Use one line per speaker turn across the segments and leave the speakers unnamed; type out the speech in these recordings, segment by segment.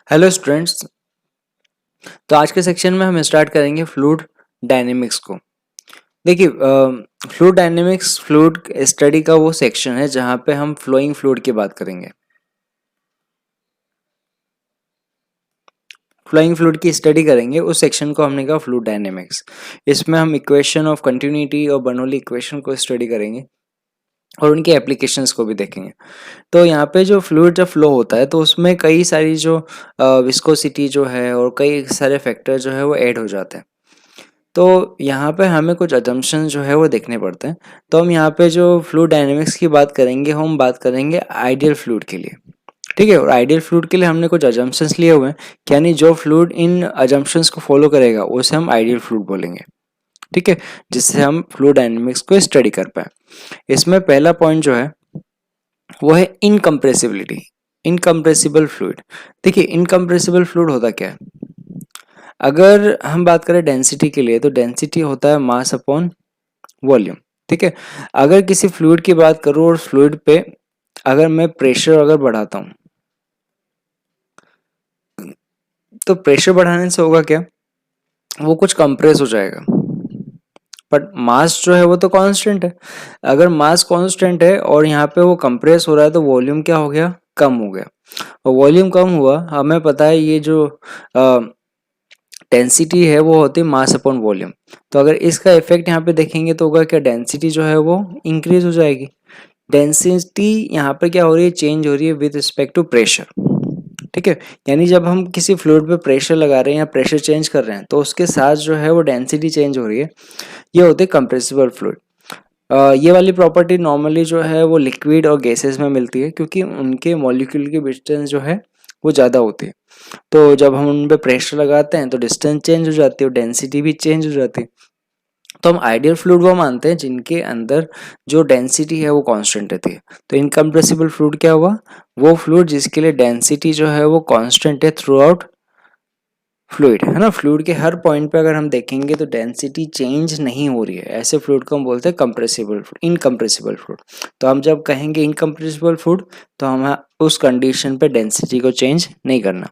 Hello students. तो आज के सेक्शन में हम स्टार्ट करेंगे फ्लूइड डायनेमिक्स को। देखिए, फ्लूइड डायनेमिक्स फ्लूइड स्टडी का वो सेक्शन है जहाँ पे हम फ्लोइंग फ्लूइड की बात करेंगे। फ्लोइंग फ्लूइड की स्टडी करेंगे, उस सेक्शन को हमने कहा फ्लूइड डायनेमिक्स। इसमें हम इक्वेशन ऑफ कंटिन्यूटी और बर्नौली इक्वेशन को स्टडी करेंगे और उनके एप्लीकेशंस को भी देखेंगे। तो यहाँ पे जो फ्लूइड जब फ्लो होता है तो उसमें कई सारी जो विस्कोसिटी जो है और कई सारे फैक्टर जो है वो ऐड हो जाते हैं। तो यहाँ पे हमें कुछ अजम्पशन जो है वो देखने पड़ते हैं। तो हम यहाँ पे जो फ्लूइड डायनेमिक्स की बात करेंगे, हम बात करेंगे आइडियल फ्लूइड के लिए। ठीक है, और आइडियल फ्लूइड के लिए हमने कुछ अजम्पशंस लिए हुए हैं, यानी जो फ्लूइड इन अजम्पशंस को फॉलो करेगा उसे हम आइडियल फ्लूइड बोलेंगे। ठीक है, जिससे हम फ्लूइड डायनेमिक्स को स्टडी कर पाए। इसमें पहला पॉइंट जो है वो है इनकम्प्रेसिबिलिटी। Incompressible fluid. देखिए, इनकम्प्रेसिबल फ्लूइड होता क्या है? अगर हम बात करें डेंसिटी के लिए, तो डेंसिटी होता है मास अपॉन वॉल्यूम। ठीक है, अगर किसी फ्लूइड की बात करूं और फ्लूइड पे अगर मैं प्रेशर अगर बढ़ाता हूं, तो प्रेशर बढ़ाने से होगा क्या? वो कुछ कंप्रेस हो जाएगा, बट मास जो है वो तो कांस्टेंट है। अगर मास कांस्टेंट है और यहाँ पे वो कंप्रेस हो रहा है तो वॉल्यूम क्या हो गया? कम हो गया। और वॉल्यूम कम हुआ, हमें पता है ये जो डेंसिटी है वो होती है मास अपॉन वॉल्यूम। तो अगर इसका इफेक्ट यहाँ पे देखेंगे तो होगा क्या? डेंसिटी जो है वो इंक्रीज हो जाएगी। डेंसिटी यहाँ पे क्या हो रही है? चेंज हो रही है विद रिस्पेक्ट टू प्रेशर। ठीक है, यानी जब हम किसी फ्लूइड पे प्रेशर लगा रहे हैं या प्रेशर चेंज कर रहे हैं तो उसके साथ जो है वो डेंसिटी चेंज हो रही है। ये होते हैं कंप्रेसिबल फ्लूइड। ये वाली प्रॉपर्टी नॉर्मली जो है वो लिक्विड और गैसेस में मिलती है, क्योंकि उनके मॉलिक्यूल की डिस्टेंस जो है वो ज़्यादा होती है। तो जब हम उन पे प्रेशर लगाते हैं तो डिस्टेंस चेंज हो जाती है और डेंसिटी भी चेंज हो जाती है। तो हम आइडियल फ्लूइड वो मानते हैं जिनके अंदर जो डेंसिटी है वो कांस्टेंट रहती है। तो इनकम्प्रेसिबल फ्लूइड क्या हुआ? वो फ्लूइड जिसके लिए डेंसिटी जो है वो कांस्टेंट है थ्रू आउट फ्लूइड, है ना। फ्लूइड के हर पॉइंट पे अगर हम देखेंगे तो डेंसिटी चेंज नहीं हो रही है, ऐसे फ्लूइड को हम बोलते हैं कंप्रेसिबल फ्लूइड, इनकम्प्रेसिबल फ्लूइड। तो हम जब कहेंगे इनकम्प्रेसिबल फ्लूइड तो हम उस कंडीशन पे डेंसिटी को चेंज नहीं करना।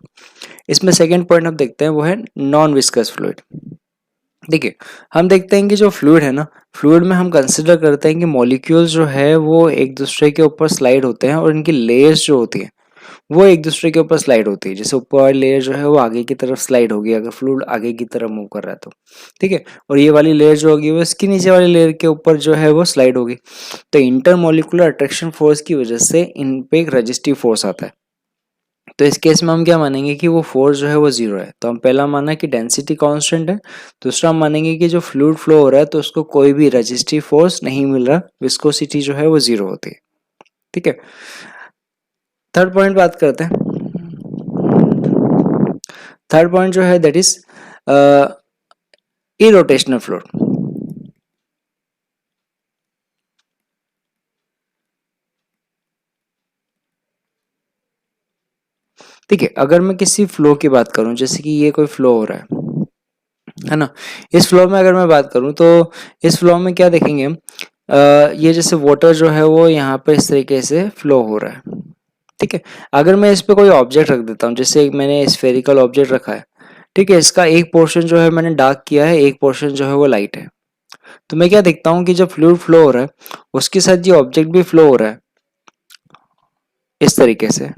इसमें सेकेंड पॉइंट हम देखते हैं वो है नॉन विस्कस फ्लूइड। देखिए, हम देखते हैं कि जो फ्लूइड है ना, फ्लूइड में हम कंसिडर करते हैं कि मॉलिक्यूल्स जो है वो एक दूसरे के ऊपर स्लाइड होते हैं और इनकी लेयर्स जो होती है वो एक दूसरे के ऊपर स्लाइड होती है। जैसे ऊपर वाली लेयर जो है वो आगे की तरफ स्लाइड होगी अगर फ्लूइड आगे की तरफ मूव कर रहा है तो। ठीक है, और ये वाली लेयर जो होगी वो इसकी नीचे वाली लेयर के ऊपर जो है वो स्लाइड होगी। तो इंटरमोलिकुलर अट्रैक्शन फोर्स की वजह से इन पे एक रजिस्टिव फोर्स आता है। तो इस केस में हम क्या मानेंगे कि वो फोर्स जो है वो जीरो है। तो हम पहला माना कि डेंसिटी कांस्टेंट है। दूसरा हम मानेंगे कि जो फ्लूइड फ्लो हो रहा है तो उसको कोई भी रजिस्टिव फोर्स नहीं मिल रहा, विस्कोसिटी जो है वो जीरो होती है। ठीक है, थर्ड पॉइंट बात करते हैं। थर्ड पॉइंट जो है दैट इज इरोटेशनल फ्लूइड। ठीक है, अगर मैं किसी फ्लो की बात करूं, जैसे कि ये कोई फ्लो हो रहा है ना। इस फ्लो में अगर मैं बात करूं तो इस फ्लो में क्या देखेंगे हम? ये जैसे वाटर जो है वो यहाँ पे इस तरीके से फ्लो हो रहा है। ठीक है, अगर मैं इस पे कोई ऑब्जेक्ट रख देता हूँ, जैसे मैंने स्फेरिकल ऑब्जेक्ट रखा है। ठीक है, इसका एक पोर्शन जो है मैंने डार्क किया है, एक पोर्शन जो है वो लाइट है। तो मैं क्या देखता हूँ कि जब फ्लूइड फ्लो हो रहा है उसके साथ ये ऑब्जेक्ट भी फ्लो हो रहा है इस तरीके से।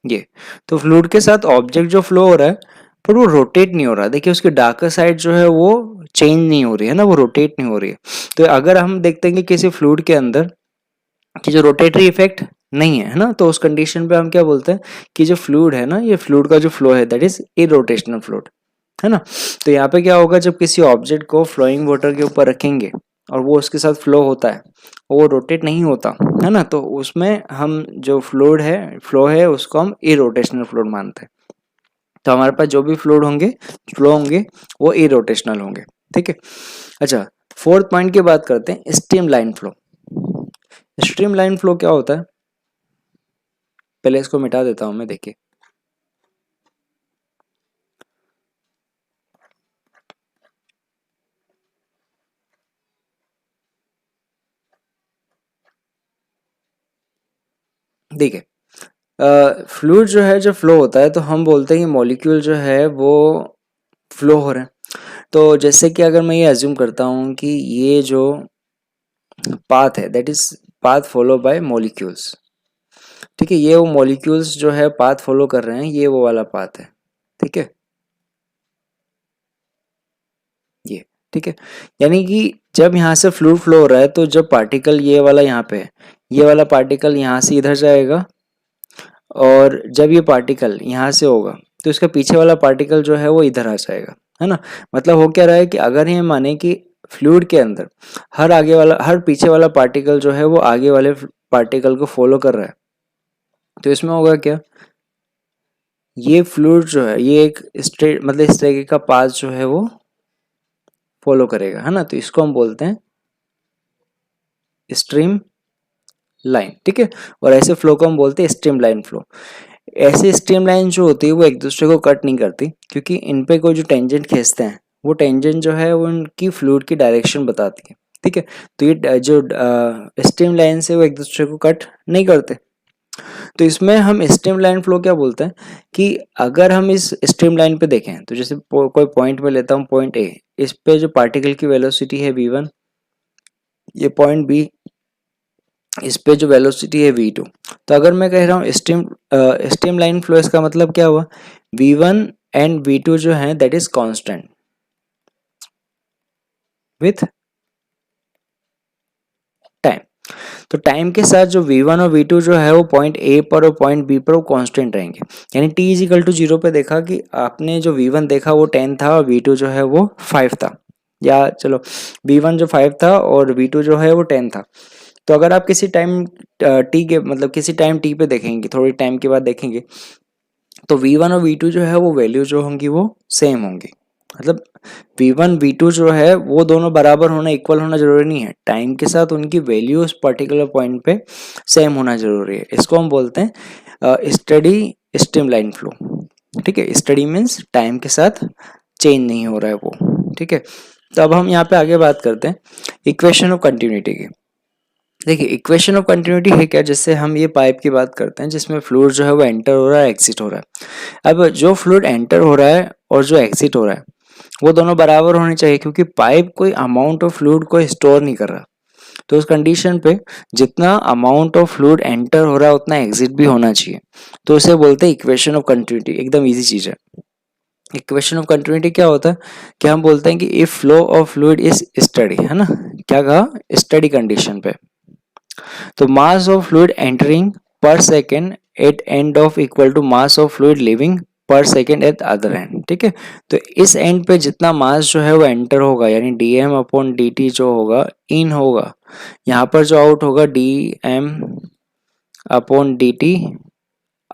ये तो फ्लूइड के साथ ऑब्जेक्ट जो फ्लो हो रहा है पर वो रोटेट नहीं हो रहा। देखिए, उसकी डार्कर साइड जो है वो चेंज नहीं हो रही है ना, वो रोटेट नहीं हो रही है। तो अगर हम देखते हैं कि किसी फ्लूइड के अंदर कि जो रोटेटरी इफेक्ट नहीं है ना, तो उस कंडीशन पे हम क्या बोलते हैं कि जो फ्लूइड है ना, ये फ्लूइड का जो फ्लो है दैट इज इरोटेशनल फ्लूइड, है ना। तो यहाँ पे क्या होगा, जब किसी ऑब्जेक्ट को फ्लोइंग वाटर के ऊपर रखेंगे और वो उसके साथ फ्लो होता है, वो रोटेट नहीं होता, है ना, तो उसमें हम जो फ्लूइड है फ्लो है उसको हम इरोटेशनल फ्लूइड मानते हैं। तो हमारे पास जो भी फ्लूइड होंगे फ्लो होंगे वो इरोटेशनल होंगे। ठीक है, अच्छा, फोर्थ पॉइंट की बात करते हैं stream line flow. Stream line flow क्या होता है? पहले इसको मिटा देता हूं मैं, देखिए। देखिए फ्लूइड जो है जब फ्लो होता है तो हम बोलते हैं कि मॉलिक्यूल जो है वो फ्लो हो रहे हैं। तो जैसे कि अगर मैं ये अज्यूम करता हूँ कि ये जो पाथ है that is path follow by molecules, ठीक है, ये वो मॉलिक्यूल्स जो है पाथ फॉलो कर रहे हैं, ये वो वाला पाथ है, ठीक है, ये, ठीक है। यानी कि जब यहाँ से फ्लूइड फ्लो हो रहा है तो जब पार्टिकल ये वाला यहाँ पे है, ये वाला पार्टिकल यहाँ से इधर जाएगा, और जब ये पार्टिकल यहाँ से होगा तो इसका पीछे वाला पार्टिकल जो है वो इधर आ जाएगा, है ना। मतलब हो क्या रहा है कि अगर ये माने कि फ्लूइड के अंदर हर पीछे वाला पार्टिकल जो है वो आगे वाले पार्टिकल को फॉलो कर रहा है, तो इसमें होगा क्या, ये फ्लूइड जो है ये एक स्ट्रेट मतलब इस तरीके का पाथ जो है वो फॉलो करेगा, है ना। तो इसको हम बोलते हैं स्ट्रीम लाइन, ठीक है। और ऐसे फ्लो को हम बोलते हैं स्ट्रीम लाइन फ्लो। ऐसे स्ट्रीम लाइन जो होती है वो एक दूसरे को कट नहीं करती, क्योंकि इन पे कोई जो टेंजेंट खींचते हैं वो टेंजेंट जो है वो उनकी फ्लूइड की डायरेक्शन बताती है, ठीक है। तो ये जो स्ट्रीम लाइन से वो एक दूसरे को कट नहीं करते। तो इसमें हम स्ट्रीम लाइन फ्लो क्या बोलते हैं कि अगर हम इस स्ट्रीम लाइन पे देखें तो जैसे कोई पॉइंट में लेता हूँ पॉइंट ए, इस पे जो पार्टिकल की वेलोसिटी है v1, ये पॉइंट बी, इस पे जो वेलोसिटी है v2। तो अगर मैं कह रहा हूँ स्ट्रीम लाइन फ्लो, इसका मतलब क्या हुआ, v1 एंड v2 जो है that is constant with time. तो टाइम के साथ जो v1 और v2 जो है वो पॉइंट ए पर और पॉइंट बी पर वो कांस्टेंट रहेंगे। यानी t इज इक्वल टू 0 पे देखा कि आपने जो v1 देखा वो 10 था और v2 जो है वो 5 था, या चलो v1 जो 5 था और v2 जो है वो 10 था। तो अगर आप किसी टाइम टी के मतलब किसी टाइम टी पे देखेंगे, थोड़ी टाइम के बाद देखेंगे, तो v1 और v2 जो है वो वैल्यू जो होंगी वो सेम होंगी। मतलब v1 v2 जो है वो दोनों बराबर होना, इक्वल होना जरूरी नहीं है, टाइम के साथ उनकी वैल्यू उस पर्टिकुलर पॉइंट पे सेम होना जरूरी है। इसको हम बोलते हैं स्टडी स्ट्रीम लाइन फ्लो, ठीक है। स्टडी मीन्स टाइम के साथ चेंज नहीं हो रहा है वो, ठीक है। तो अब हम यहाँ पे आगे बात करते हैं इक्वेशन ऑफ कंटिन्यूटी की। देखिए इक्वेशन ऑफ कंटिन्यूटी है क्या, जैसे हम ये पाइप की बात करते हैं जिसमें फ्लूइड जो है वो एंटर हो रहा है, एग्जिट हो रहा है। अब जो फ्लूइड एंटर हो रहा है और जो एग्जिट हो रहा है वो दोनों बराबर होने चाहिए, क्योंकि पाइप कोई अमाउंट ऑफ फ्लूइड को स्टोर नहीं कर रहा। तो उस कंडीशन पे जितना अमाउंट ऑफ फ्लूइड एंटर हो रहा है उतना एग्जिट भी होना चाहिए। तो उसे बोलते हैं इक्वेशन ऑफ कंटिन्यूटी, एकदम ईजी चीज है। इक्वेशन ऑफ कंटिन्यूटी क्या होता है कि हम बोलते हैं कि if flow of fluid is steady, है ना, क्या कहा, स्टडी कंडीशन पे, तो mass of fluid entering per second at end of equal to mass of fluid leaving per second at other end, ठीक है। तो इस एंड पे जितना मास जो है वो एंटर होगा, यानी dm अपॉन dt जो होगा इन होगा, यहाँ पर जो आउट होगा dm अपॉन dt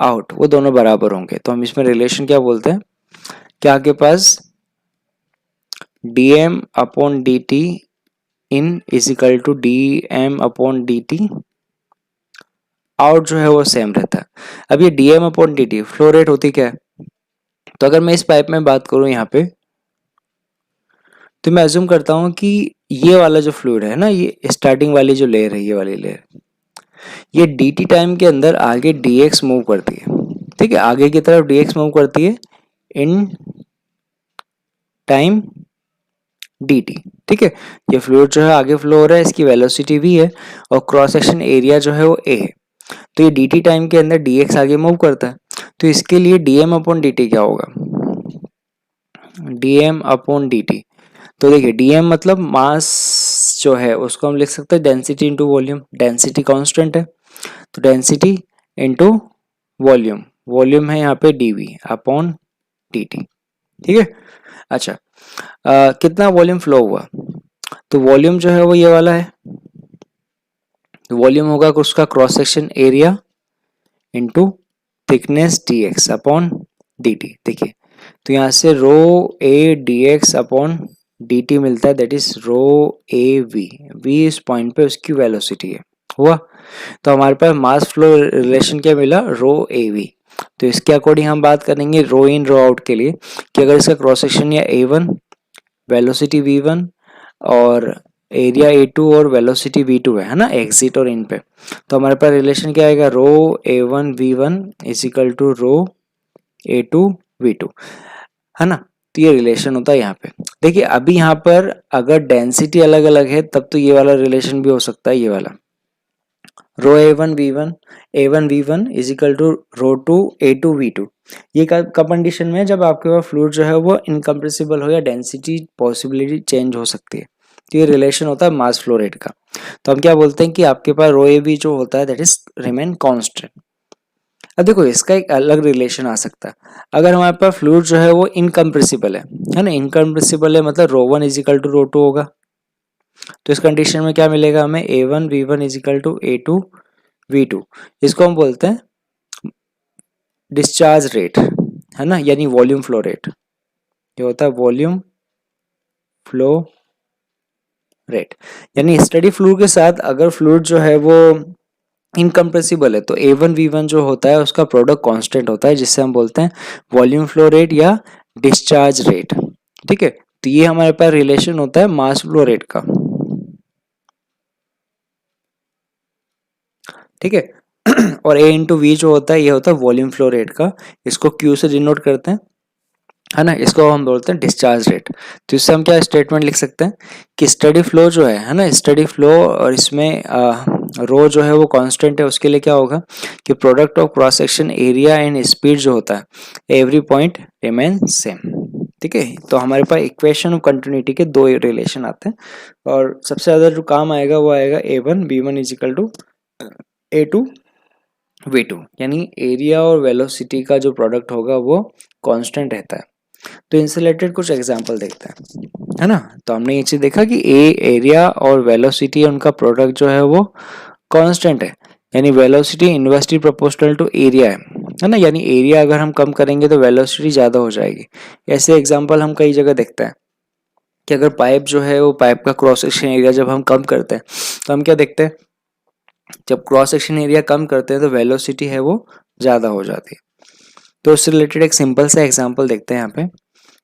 आउट, वो दोनों बराबर होंगे। तो हम इसमें रिलेशन क्या बोलते हैं कि आपके पास dm upon dt in is equal to dm upon dt out जो है वो सेम रहता है। अब ये dm upon dt flow rate होती क्या है, तो अगर मैं इस पाइप में बात करूं यहाँ पे, तो मैं अज्यूम करता हूँ कि ये वाला जो फ्लूइड है ना, ये स्टार्टिंग वाली जो लेयर है, ये वाली लेयर, ये dt टाइम के अंदर आगे dx मूव करती है, ठीक है, आगे की तरफ dx मूव करती है इन टाइम dt, ठीक है। ये फ्लूइड जो है आगे फ्लो हो रहा है, इसकी वेलोसिटी v है और क्रॉस सेक्शन एरिया जो है वो a है। तो ये dt टाइम के अंदर dx आगे मूव करता है, तो इसके लिए dm अपॉन dt क्या होगा, dm अपॉन dt। तो देखिए dm मतलब मास जो है उसको हम लिख सकते हैं density into volume, density constant है, तो डेंसिटी इंटू वॉल्यूम, वॉल्यूम है यहाँ पे dv अपॉन dt, ठीक है। अच्छा कितना वॉल्यूम फ्लो हुआ, तो वॉल्यूम जो है वो ये वाला है, तो वॉल्यूम होगा उसका cross section area into thickness dx upon dt। देखिए तो यहाँ से rho A D X upon D T मिलता है, that is rho A V, V इस पॉइंट पे उसकी वेलोसिटी है, हुआ। तो हमारे पास मास फ्लो रिलेशन क्या मिला, रो ए वी। तो इसके अकॉर्डिंग हम बात करेंगे रो इन रो आउट के लिए कि अगर इसका क्रॉस सेक्शन या ए वन, वेलोसिटी वी वन और एरिया A2 और वेलोसिटी V2 है ना, एग्जिट और इन पे। तो हमारे पास रिलेशन क्या आएगा, rho A1 V1 is equal to rho A2 V2, है ना। तो ये रिलेशन होता है यहाँ पे। देखिए अभी यहाँ पर अगर डेंसिटी अलग अलग है तब तो ये वाला रिलेशन भी हो सकता है, ये वाला rho A1 V1 is equal to rho two A2 V2। ये कब कंडीशन में है, जब आपके पास फ्लूइड जो है वो इनकम्प्रेसिबल हो या डेंसिटी पॉसिबिलिटी चेंज हो सकती है। तो ये रिलेशन होता है मास फ्लो रेट का। तो हम क्या बोलते हैं कि आपके पास रो ए बी जो होता है दैट इज रिमेन कांस्टेंट। अब देखो इसका एक अलग रिलेशन आ सकता है, अगर हमारे पास फ्लूइड जो है वो इनकम्प्रेसिबल है ना, इनकम्प्रेसिबल है मतलब rho one is equal to rho two होगा। तो इस कंडीशन में क्या मिलेगा हमें, A1 V1 is equal to A2 V2। इसको हम बोलते हैं डिस्चार्ज रेट, है ना, यानी वॉल्यूम फ्लो रेट। ये होता है वॉल्यूम फ्लो रेट। यानी स्टडी फ्लूइड के साथ अगर फ्लूइड जो है वो इनकम्प्रेसिबल है तो A1 V1 जो होता है उसका प्रोडक्ट कांस्टेंट होता है, जिससे हम बोलते हैं वॉल्यूम फ्लो रेट या डिस्चार्ज रेट। ठीक है, तो ये हमारे पास रिलेशन होता है मास फ्लो रेट का। ठीक है और A इंटू वी जो होता है ये होता है वॉल्यूम फ्लो रेट का, इसको Q से डिनोट करते हैं, है ना, इसको हम बोलते हैं डिस्चार्ज रेट। तो इससे हम क्या स्टेटमेंट लिख सकते हैं कि स्टडी फ्लो जो है ना, स्टडी फ्लो और इसमें रो जो है वो कांस्टेंट है, उसके लिए क्या होगा कि product of cross section area and speed जो होता है एवरी पॉइंट रिमेन सेम। ठीक है, तो हमारे पास इक्वेशन ऑफ कंटिन्यूटी के दो रिलेशन आते हैं, और सबसे ज्यादा जो काम आएगा वो आएगा A1 B1 is equal to A2 V2, यानी एरिया और वेलोसिटी का जो प्रोडक्ट होगा वो कांस्टेंट रहता है। तो इनसे रिलेटेड कुछ एग्जांपल देखते हैं, है ना। तो हमने ये चीज देखा कि एरिया और वेलोसिटी उनका प्रोडक्ट जो है वो कांस्टेंट है, यानी velocity inversely proportional to area है ना, यानी एरिया अगर हम कम करेंगे तो वेलोसिटी ज्यादा हो जाएगी। ऐसे एग्जांपल हम कई जगह देखते हैं कि अगर पाइप जो है वो पाइप का क्रॉस सेक्शन एरिया जब हम कम करते हैं तो हम क्या देखते हैं, जब क्रॉस सेक्शन एरिया कम करते हैं तो वेलोसिटी है वो ज़्यादा हो जाती है। तो उससे रिलेटेड एक सिंपल सा एग्जांपल देखते हैं यहाँ पे।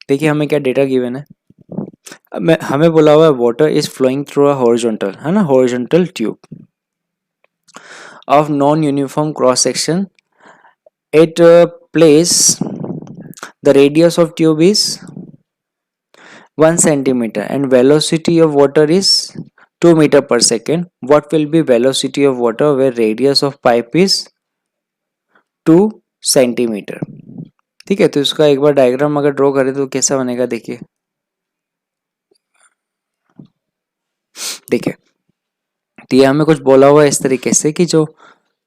देखिए हमें क्या डेटा गिवन है, हमें बोला हुआ है water is flowing through a horizontal, है ना, horizontal tube of non uniform cross section at place the radius of tube is 1 centimeter and velocity of water is 2 meter per second. What will be velocity of water where radius of pipe is 2 centimeter? ठीक है, तो इसका एक बार diagram अगर draw करें तो कैसा बनेगा, देखिए देखिए तो ये हमें कुछ बोला हुआ है इस तरीके से कि जो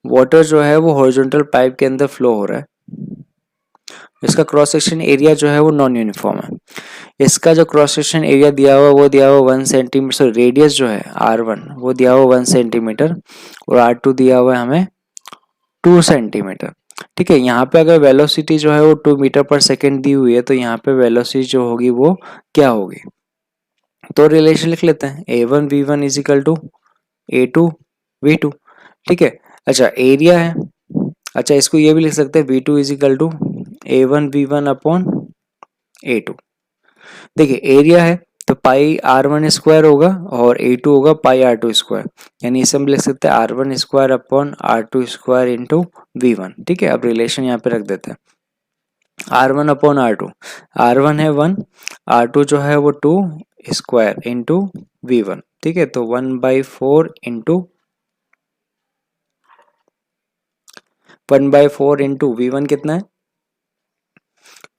वाटर जो है वो हॉरिजॉन्टल पाइप के अंदर फ्लो हो रहा है, इसका क्रॉस सेक्शन एरिया जो है वो नॉन यूनिफॉर्म है, इसका जो क्रॉस सेक्शन एरिया दिया हुआ वो दिया हुआ 1 सेंटीमीटर, सॉरी रेडियस जो है R1 वो दिया हुआ 1 सेंटीमीटर और R2 दिया हुआ है हमें 2 सेंटीमीटर। ठीक है, यहाँ पे अगर वेलोसिटी जो है वो 2 मीटर पर सेकेंड दी हुई है तो यहाँ पे वेलोसिटी जो होगी वो क्या होगी, तो रिलेशन लिख लेते हैं A1 V1 is equal to A2 V2। ठीक है, अच्छा एरिया है, अच्छा इसको ये भी लिख सकते हैं V2 is equal to A1 V1 upon A2। देखिए एरिया है तो पाई R1 स्क्वायर होगा और A2 होगा पाई R2 स्क्वायर, यानी इसे हम लिख सकते हैं R1 square upon R2 square into V1। ठीक है, अब रिलेशन यहाँ पे रख देते हैं R1 अपॉन R2, R1 है 1, R2 जो है वो 2 स्क्वायर इंटू V1। ठीक है, तो 1/4 इंटू 1/4 इंटू V1 कितना है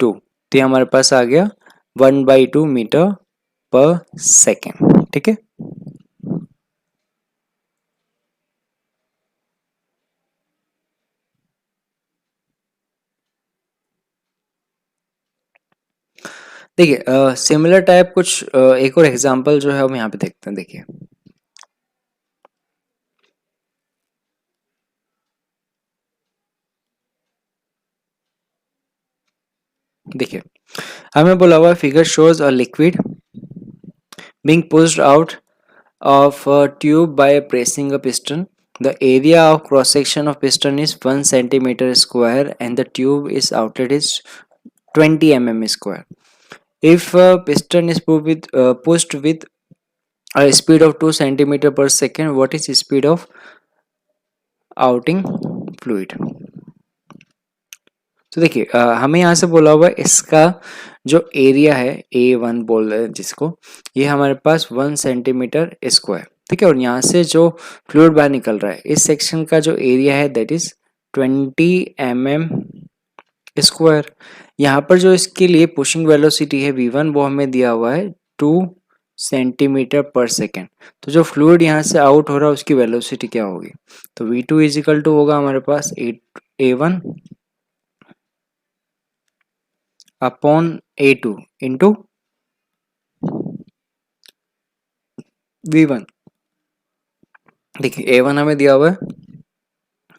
2, तो हमारे पास आ गया 1/2 मीटर पर सेकेंड। ठीक है, देखिए सिमिलर टाइप कुछ एक और एग्जांपल जो है हम यहाँ पे देखते हैं। देखिए देखिए हमें बोला हुआ figure shows a liquid being pushed out of a tube by pressing a piston. The area of cross section of piston is 1 centimeter square and the tube is outlet is 20 mm square. If a piston is pushed with और speed of 2 centimetre पर second, what is speed of outing fluid. तो देखिए हमें यहाँ से बोला हुआ है इसका जो एरिया है A1 बोल रहे हैं जिसको, ये हमारे पास 1 सेंटीमीटर स्क्वायर, ठीक है। और यहाँ से जो फ्लूइड बाहर निकल रहा है इस सेक्शन का जो एरिया है दैट इज 20 mm स्क्वायर। यहाँ पर जो इसके लिए पुशिंग वेलोसिटी है V1 वो हमें दिया हुआ है 2 सेंटीमीटर पर सेकेंड। तो जो फ्लूइड यहाँ से आउट हो रहा है उसकी वेलोसिटी क्या होगी, तो V2 इज इक्वल टू होगा हमारे पास A1 upon A2 into V1। देखिए A1 हमें दिया हुआ है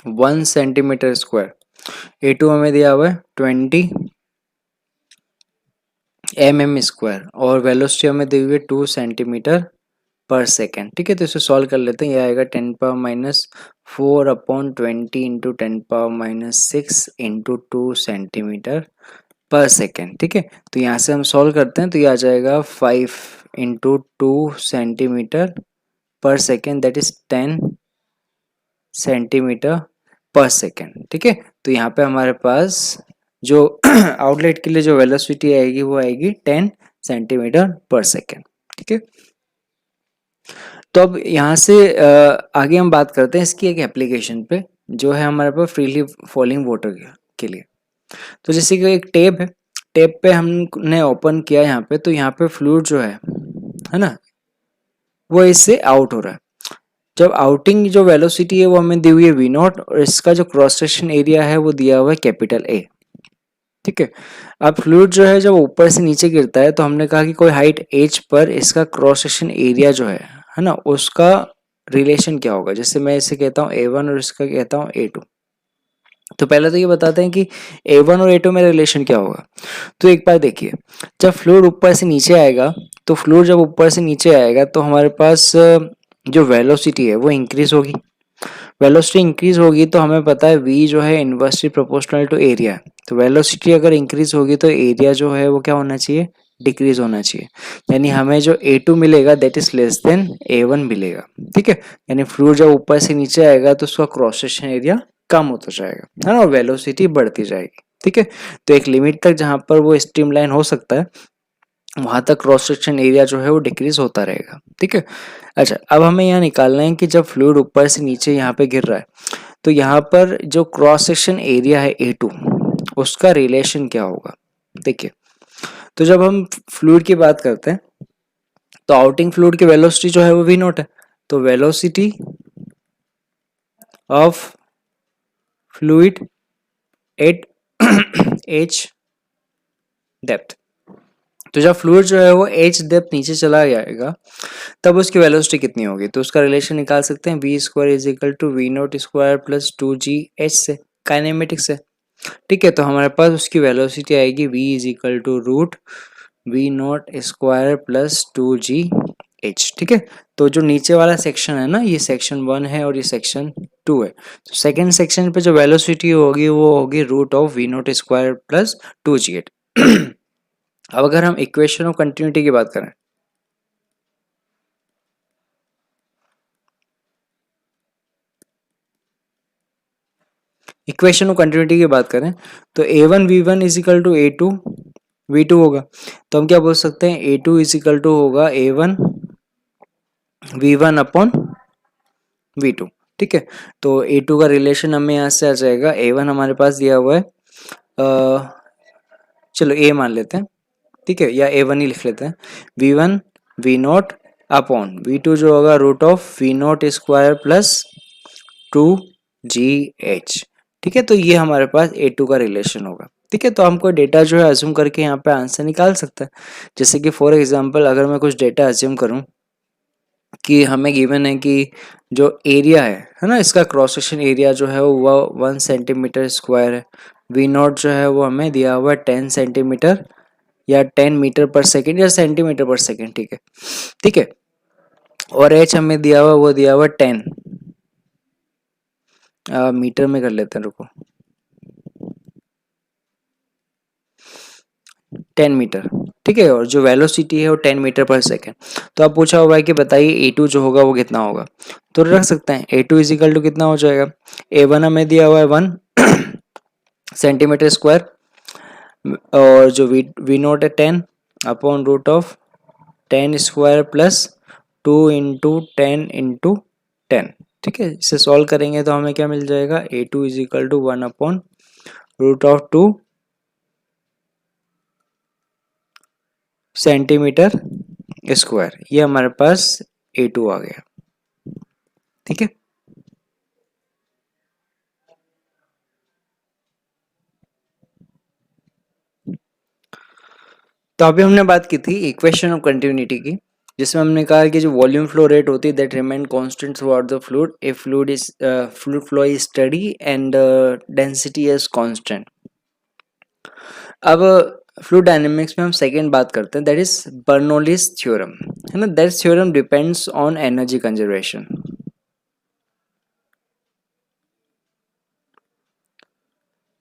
1 सेंटीमीटर स्क्वायर, A2 हमें दिया हुआ है 20 mm स्क्वायर और वेलोसिटी हमें दी हुई है 2 सेंटीमीटर पर सेकेंड, ठीक है। तो इसे सॉल्व कर लेते हैं, यह आएगा 10⁻⁴ अपॉन 20 इंटू 10⁻⁶ इंटू 2 सेंटीमीटर पर सेकेंड, ठीक है। तो यहाँ से हम सॉल्व करते हैं तो ये आ जाएगा 5 इंटू 2 सेंटीमीटर पर सेकेंड दैट इज 10 सेंटीमीटर पर सेकेंड, ठीक है। तो यहाँ पे हमारे पास जो आउटलेट के लिए जो वेलोसिटी आएगी वो आएगी 10 सेंटीमीटर पर सेकेंड, ठीक है। तो अब यहाँ से आगे हम बात करते हैं इसकी एक एप्लीकेशन पे जो है हमारे पास फ्रीली फॉलिंग वाटर के लिए। तो जैसे कि एक टैप है, टैप पे हमने ओपन किया यहाँ पे, तो यहाँ पे फ्लूइड जो है ना, वो इससे आउट हो रहा है। जब आउटिंग जो वेलोसिटी है वो हमें दी हुई है V0 और इसका जो क्रॉस सेक्शन एरिया है वो दिया हुआ है कैपिटल A, ठीक है। अब फ्लूइड जो है जब ऊपर से नीचे गिरता है तो हमने कहा कि कोई हाइट h पर इसका क्रॉस सेक्शन एरिया जो है ना, उसका रिलेशन क्या होगा। जैसे मैं इसे कहता हूँ A1 और इसका कहता हूँ A2। तो पहले तो ये बताते हैं कि A1 और A2 में रिलेशन क्या होगा। तो एक बार देखिए, जब फ्लूइड ऊपर से नीचे आएगा तो फ्लूइड जब ऊपर से नीचे आएगा तो हमारे पास जो वेलोसिटी है वो इंक्रीज होगी। वेलोसिटी इंक्रीज होगी तो हमें पता है v जो है इनवर्सली प्रोपोर्शनल टू एरिया। तो वेलोसिटी अगर इंक्रीज होगी तो एरिया जो है वो क्या होना चाहिए, डिक्रीज होना चाहिए। यानी हमें जो A2 मिलेगा that is less then A1 मिलेगा, ठीक है। यानी फ्लूइड जब ऊपर से नीचे आएगा तो उसका क्रॉस सेक्शन एरिया कम होता जाएगा, है ना, और वेलोसिटी बढ़ती जाएगी, ठीक है। तो एक लिमिट तक जहां पर वो स्ट्रीमलाइन हो सकता है वहां तक क्रॉस सेक्शन एरिया जो है वो डिक्रीज होता रहेगा, ठीक है। अच्छा, अब हमें यहाँ निकालना है कि जब फ्लूइड ऊपर से नीचे यहाँ पे गिर रहा है तो यहाँ पर जो क्रॉस सेक्शन एरिया है A2 उसका रिलेशन क्या होगा। देखिए, तो जब हम फ्लूइड की बात करते हैं तो आउटिंग फ्लूइड की वेलोसिटी जो है वो V0 है। तो velocity of fluid at h depth. तो जब फ्लूइड जो है वो h डेप्थ नीचे चला जाएगा तब उसकी वेलोसिटी कितनी होगी। तो उसका रिलेशन निकाल सकते हैं v² is equal to V0² plus 2gh से, काइनेमेटिक से, ठीक है। तो हमारे पास उसकी वेलोसिटी आएगी v is equal to root V0² plus 2gh, ठीक है। तो जो नीचे वाला सेक्शन है ना, ये सेक्शन 1 है और ये सेक्शन 2 है। तो सेकेंड सेक्शन पे जो वेलोसिटी होगी वो होगी root of V0² plus 2gh। अब अगर हम इक्वेशन ऑफ कंटिन्यूटी की बात करें, इक्वेशन ऑफ कंटिन्यूटी की बात करें तो A1 V1 is equal to A2 V2 होगा। तो हम क्या बोल सकते हैं, A2 इज इक्वल टू होगा A1 V1 अपॉन V2, ठीक है। तो A2 का रिलेशन हमें यहाँ से आ जाएगा, A1 हमारे पास दिया हुआ है चलो A मान लेते हैं, ठीक है, या A1 ही लिख लेते हैं। V1 V0 अपॉन V2 जो होगा root of V0² plus 2gh, ठीक है। तो ये हमारे पास A2 का रिलेशन होगा, ठीक है। तो हम कोई डेटा जो है अज्यूम करके यहाँ पे आंसर निकाल सकते हैं। जैसे कि फॉर एग्जांपल अगर मैं कुछ डेटा अज्यूम करूँ कि हमें गिवन है कि जो एरिया है ना, इसका क्रॉस सेक्शन एरिया जो है वो 1 सेंटीमीटर स्क्वायर है। V0 जो है वो हमें दिया हुआ है 10 सेंटीमीटर या 10 मीटर पर सेकेंड या सेंटीमीटर पर सेकेंड, ठीक है, ठीक है। और h हमें दिया हुआ वो दिया हुआ 10 मीटर में कर लेते हैं, रुको। 10 मीटर, ठीक है, और जो वेलोसिटी है वो 10 मीटर पर सेकेंड। तो आप पूछा होगा कि बताइए A2 जो होगा वो कितना होगा, तो रख सकते हैं A2 इजिकल टू कितना हो जाएगा, A1 हमें दिया हुआ है 1 सेंटीमीटर स्क्वायर, और जो वी नोट है 10 upon root of 10 square plus 2 into 10 ठीक है। इसे सॉल्व करेंगे तो हमें क्या मिल जाएगा, A2 is equal to 1 upon root of 2 centimetre square, ये हमारे पास A2 आ गया, ठीक है। तो अभी हमने बात की थी इक्वेशन ऑफ कंटिन्यूटी की, जिसमें हमने कहा कि जो वॉल्यूम फ्लो रेट होती है that remain constant through out the fluid if fluid flow is study and density is constant. अब फ्लूइड डायनेमिक्स में हम सेकेंड बात करते हैं, दैट इज बर्नौलीज थ्योरम, है ना। That theorem depends on energy conservation.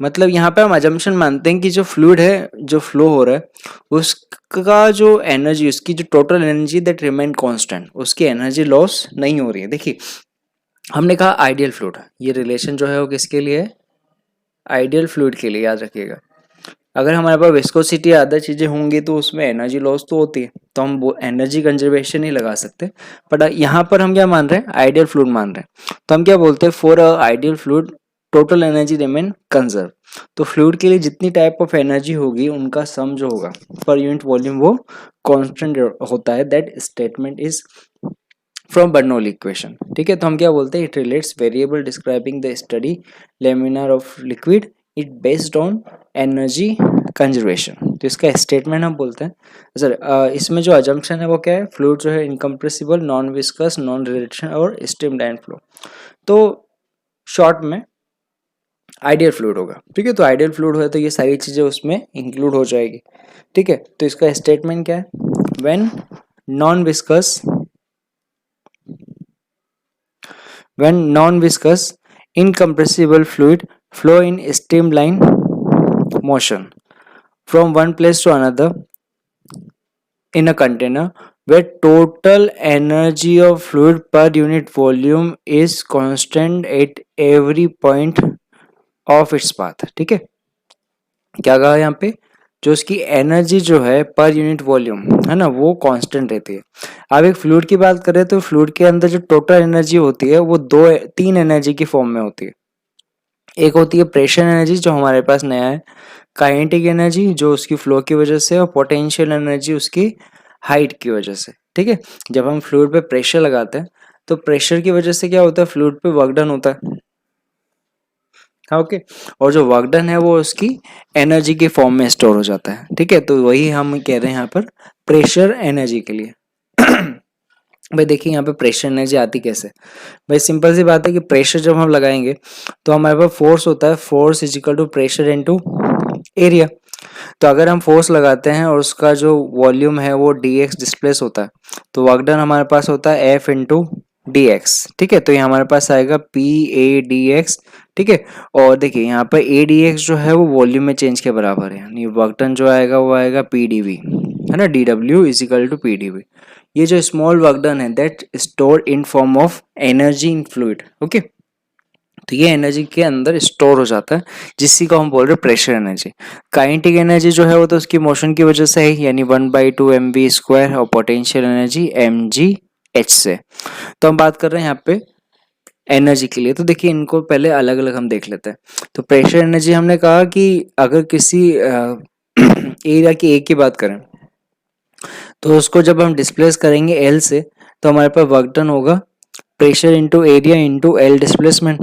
मतलब यहाँ पे हम अजम्पशन मानते हैं कि जो फ्लूइड है, जो फ्लो हो रहा है, उसका जो एनर्जी, उसकी जो total energy that remain constant, उसकी एनर्जी लॉस नहीं हो रही है। देखिए हमने कहा आइडियल फ्लूइड, ये रिलेशन जो है वो किसके लिए है, आइडियल फ्लूइड के लिए, याद रखिएगा। अगर हमारे पास विस्कोसिटी या अदर चीज़ें होंगी तो उसमें एनर्जी लॉस तो होती है, तो हम वो एनर्जी कंजर्वेशन ही लगा सकते हैं। बट यहाँ पर हम क्या मान रहे हैं, आइडियल फ्लूइड मान रहे हैं, तो हम क्या बोलते हैं, for a ideal fluid total energy remain conserve. तो फ्लूइड के लिए जितनी टाइप ऑफ एनर्जी होगी उनका सम जो होगा पर यूनिट वॉल्यूम वो कांस्टेंट होता है। That statement is from Bernoulli equation, ठीक है। तो हम क्या बोलते हैं, it relates variable describing the study laminar of liquid it based on energy conservation. तो इसका स्टेटमेंट हम बोलते हैं सर, इसमें जो अजम्पशन है वो क्या है, फ्लूइड जो है इनकम्प्रेसिबल, नॉन विस्कस, नॉन रिलेक्शन और स्ट्रीमलाइन फ्लो। तो शॉर्ट में आइडियल फ्लूइड होगा, ठीक है। तो आइडियल फ्लूइड है तो ये सारी चीज़ें उसमें इंक्लूड हो जाएगी, ठीक है। तो इसका स्टेटमेंट क्या है, when non viscous when non-viscous incompressible fluid flow in streamline motion from one place to another in a container where total energy of fluid per unit volume is constant at every point of its path, ठीक है। क्या कहा यहाँ पे, जो उसकी energy जो है पर यूनिट वॉल्यूम है ना वो कांस्टेंट रहती है। अब एक फ्लूइड की बात करें तो फ्लूइड के अंदर जो टोटल एनर्जी होती है वो तीन एनर्जी की फॉर्म में होती है। एक होती है प्रेशर एनर्जी जो हमारे पास नया है, काइनेटिक एनर्जी जो उसकी फ्लो की वजह से, और पोटेंशियल एनर्जी उसकी हाइट की वजह से, ठीक है। जब हम फ्लूइड पे प्रेशर लगाते हैं तो प्रेशर की वजह से क्या होता है, फ्लूइड पे वर्क डन होता है, हाँ ओके। और जो वर्क डन है वो उसकी एनर्जी के फॉर्म में स्टोर हो जाता है, ठीक है। तो वही हम कह रहे हैं यहाँ पर प्रेशर एनर्जी के लिए। भाई देखिए यहाँ पे प्रेशर एनर्जी आती कैसे, भाई सिंपल सी बात है कि प्रेशर जब हम लगाएंगे तो हमारे पास फोर्स होता है, force is equal to pressure into area. तो अगर हम फोर्स लगाते हैं और उसका जो वॉल्यूम है वो dx डिस्प्लेस होता है, तो वर्क डन हमारे पास होता है F इंटू डी एक्स, ठीक है। तो ये हमारे पास आएगा पी ए डी एक्स, ठीक है। और देखिए यहाँ पर ए डी एक्स जो है वो वॉल्यूम में चेंज के बराबर है, यानी वर्क डन जो आएगा वो आएगा पी डी वी, है ना, D W is equal to P D V. ये जो स्मॉल वर्क डन है that store in form of energy in fluid, okay. तो ये एनर्जी के अंदर स्टोर हो जाता है, जिसी को हम बोल रहे हैं प्रेशर एनर्जी। काइनेटिक एनर्जी जो है वो तो उसकी मोशन की वजह से है, यानी 1/2 mv स्क्वायर, और पोटेंशियल एनर्जी mg h से। तो हम बात कर रहे हैं यहाँ पे एनर्जी के लिए, तो देखिए इनको पहले अलग अलग हम देख लेते हैं। तो प्रेशर एनर्जी हमने कहा कि अगर किसी एरिया की एक की बात करें तो उसको जब हम डिस्प्लेस करेंगे एल से, तो हमारे पास वर्क डन होगा pressure into area into L displacement.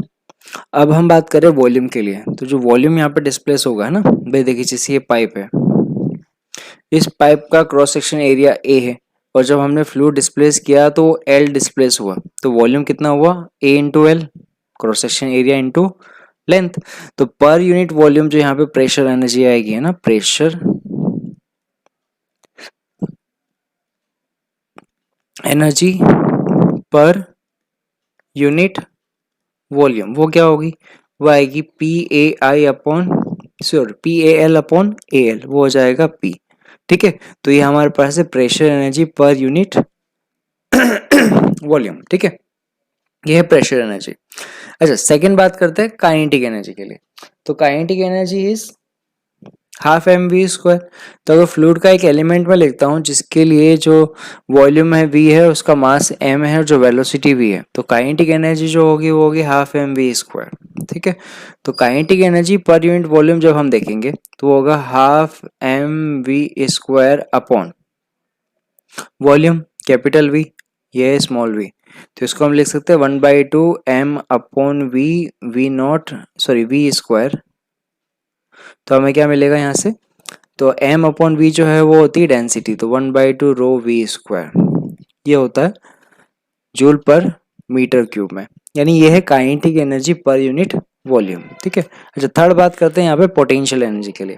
अब हम बात करें वॉल्यूम के लिए, तो जो वॉल्यूम यहाँ पे डिस्प्लेस होगा, है ना भाई, देखिए जैसे ये पाइप है, इस पाइप का क्रॉस सेक्शन एरिया ए है, और जब हमने फ्लूइड डिस्प्लेस किया तो एल डिस्प्लेस हुआ, तो वॉल्यूम कितना हुआ, A into L, cross section area into length. तो पर यूनिट वॉल्यूम जो यहाँ पे प्रेशर एनर्जी आएगी, है ना, pressure energy per unit volume वो क्या होगी, वो आएगी P A I upon sure, P A L upon A L वो हो जाएगा पी। ठीक है, तो ये हमारे पास है pressure energy per unit volume. ठीक है, ये है प्रेशर एनर्जी। अच्छा, सेकंड बात करते हैं काइनेटिक एनर्जी के लिए। तो kinetic energy is half M V square. तो अगर फ्लूइड का एक एलिमेंट में लिखता हूँ जिसके लिए जो वॉल्यूम है v है, उसका मास m है और जो वेलोसिटी v है, तो काइनेटिक एनर्जी जो होगी वो होगी हाफ एम वी स्क्वायर। ठीक है, तो kinetic energy per unit volume जब हम देखेंगे तो वो होगा half M V square upon volume capital V, ये है स्मॉल वी। तो इसको हम लिख सकते हैं 1/2 m upon V nought sorry V square. तो हमें क्या मिलेगा यहाँ से, तो m अपॉन वी जो है वो होती है डेंसिटी, तो 1/2 रो वी स्क्वायर ये होता है जूल पर मीटर क्यूब में, यानी ये है kinetic energy per unit volume. ठीक है, अच्छा थर्ड बात करते हैं यहाँ पे पोटेंशियल एनर्जी के लिए।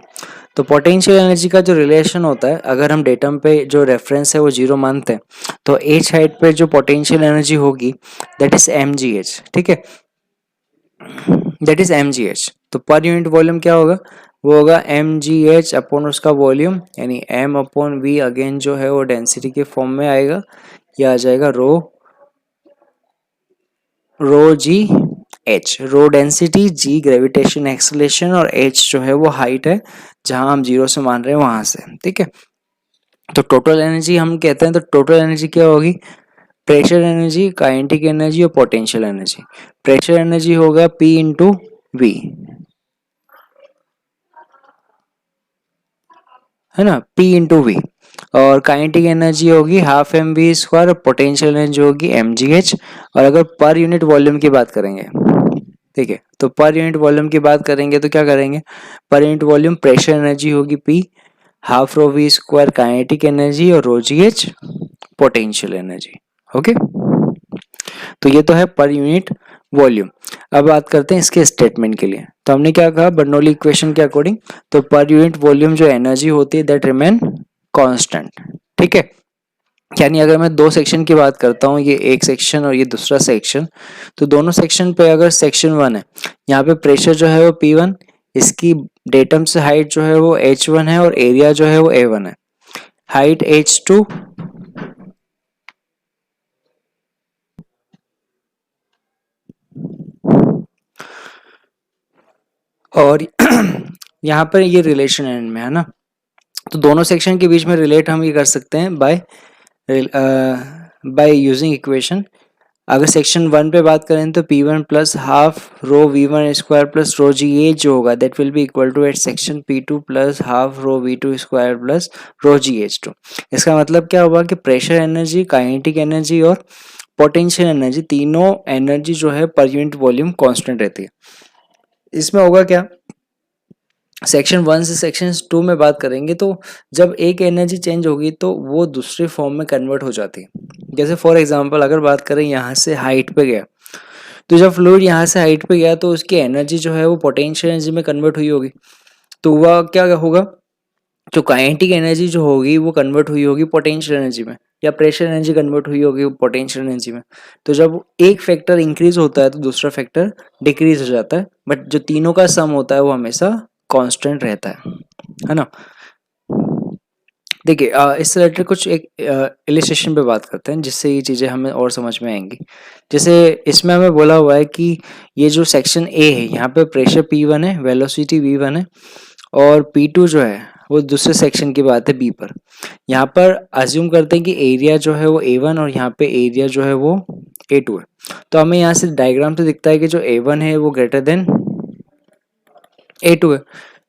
तो पोटेंशियल एनर्जी का जो रिलेशन होता है, अगर हम डेटम पे जो रेफरेंस है वो 0 मानते हैं, तो एच हाइट पे जो पोटेंशियल एनर्जी होगी that is M G H. ठीक है, that is M G H. तो पर यूनिट वॉल्यूम क्या होगा, वो होगा एम जी एच अपॉन उसका वॉल्यूम, यानी एम अपॉन वी अगेन जो है वो डेंसिटी के फॉर्म में आएगा, यह आ जाएगा रो जी एच। रो डेंसिटी, जी ग्रेविटेशन एक्सेलरेशन और एच जो है वो हाइट है जहां हम 0 से मान रहे हैं वहां से। ठीक है, तो टोटल एनर्जी हम कहते हैं, तो टोटल एनर्जी क्या होगी, प्रेशर एनर्जी, काइनेटिक एनर्जी और पोटेंशियल एनर्जी। प्रेशर एनर्जी होगा P इंटू वी, है ना, P इंटू वी। और काइनेटिक एनर्जी होगी हाफ एम वी स्क्वायर और पोटेंशियल एनर्जी होगी एम जी एच। और अगर पर यूनिट वॉल्यूम की बात करेंगे, ठीक है, तो पर यूनिट वॉल्यूम की बात करेंगे तो क्या करेंगे, per unit volume pressure energy होगी P, half rho V square kinetic energy और rho G H potential energy. Okay, तो ये तो है पर यूनिट वॉल्यूम। अब बात करते हैं इसके स्टेटमेंट के लिए। तो हमने क्या कहा बर्नौली इक्वेशन के अकॉर्डिंग, तो पर यूनिट वॉल्यूम जो एनर्जी होती है दैट रिमेन कांस्टेंट। ठीक है, यानी अगर मैं दो सेक्शन की बात करता हूँ, ये एक सेक्शन और ये दूसरा सेक्शन, तो दोनों सेक्शन पे अगर सेक्शन 1 है, यहाँ पे प्रेशर जो है वो P1, इसकी डेटम से हाइट जो है वो H1 है और एरिया जो है वो A1 है, हाइट H2 और यहाँ पर ये रिलेशन एंड में है ना, तो दोनों सेक्शन के बीच में रिलेट हम ये कर सकते हैं बाय यूजिंग इक्वेशन। अगर सेक्शन 1 पे बात करें तो P1 plus half rho V1 square plus rho G A जो होगा that will be equal to at section P2 plus half rho V2 square plus rho G H two. इसका मतलब क्या होगा कि प्रेशर एनर्जी, काइनेटिक एनर्जी और potential energy, तीनों energy जो है पर यूनिट वॉल्यूम कांस्टेंट रहती है। इसमें होगा क्या, सेक्शन 1 से सेक्शन 2 में बात करेंगे तो जब एक एनर्जी चेंज होगी तो वो दूसरे फॉर्म में कन्वर्ट हो जाती है। जैसे फॉर एग्जांपल अगर बात करें यहाँ से हाइट पे गया, तो जब फ्लूइड यहाँ से हाइट पे गया तो उसकी एनर्जी जो है वो पोटेंशियल एनर्जी में कन्वर्ट हुई होगी, तो वह क्या होगा, जो काइनेटिक एनर्जी जो होगी वो कन्वर्ट हुई होगी पोटेंशियल एनर्जी में, या प्रेशर एनर्जी कन्वर्ट हुई होगी पोटेंशियल एनर्जी में। तो जब एक फैक्टर इंक्रीज होता है तो दूसरा फैक्टर डिक्रीज हो जाता है, बट जो तीनों का सम होता है वो हमेशा कांस्टेंट रहता है ना। देखिए इससे रिलेटेड कुछ एक इलिस्ट्रेशन पे बात करते हैं जिससे ये चीज़ें हमें और समझ में आएंगी। जैसे इसमें हमें बोला हुआ है कि ये जो सेक्शन ए है यहाँ पे प्रेशर P1 है, वेलोसिटी V1 है और P2 जो है वो दूसरे सेक्शन की बात है बी पर। यहाँ पर अज्यूम करते हैं कि एरिया जो है वो A1 और यहाँ पे एरिया जो है वो A2 है। तो हमें यहाँ से डायग्राम से दिखता है कि जो A1 है वो ग्रेटर देन A2 है।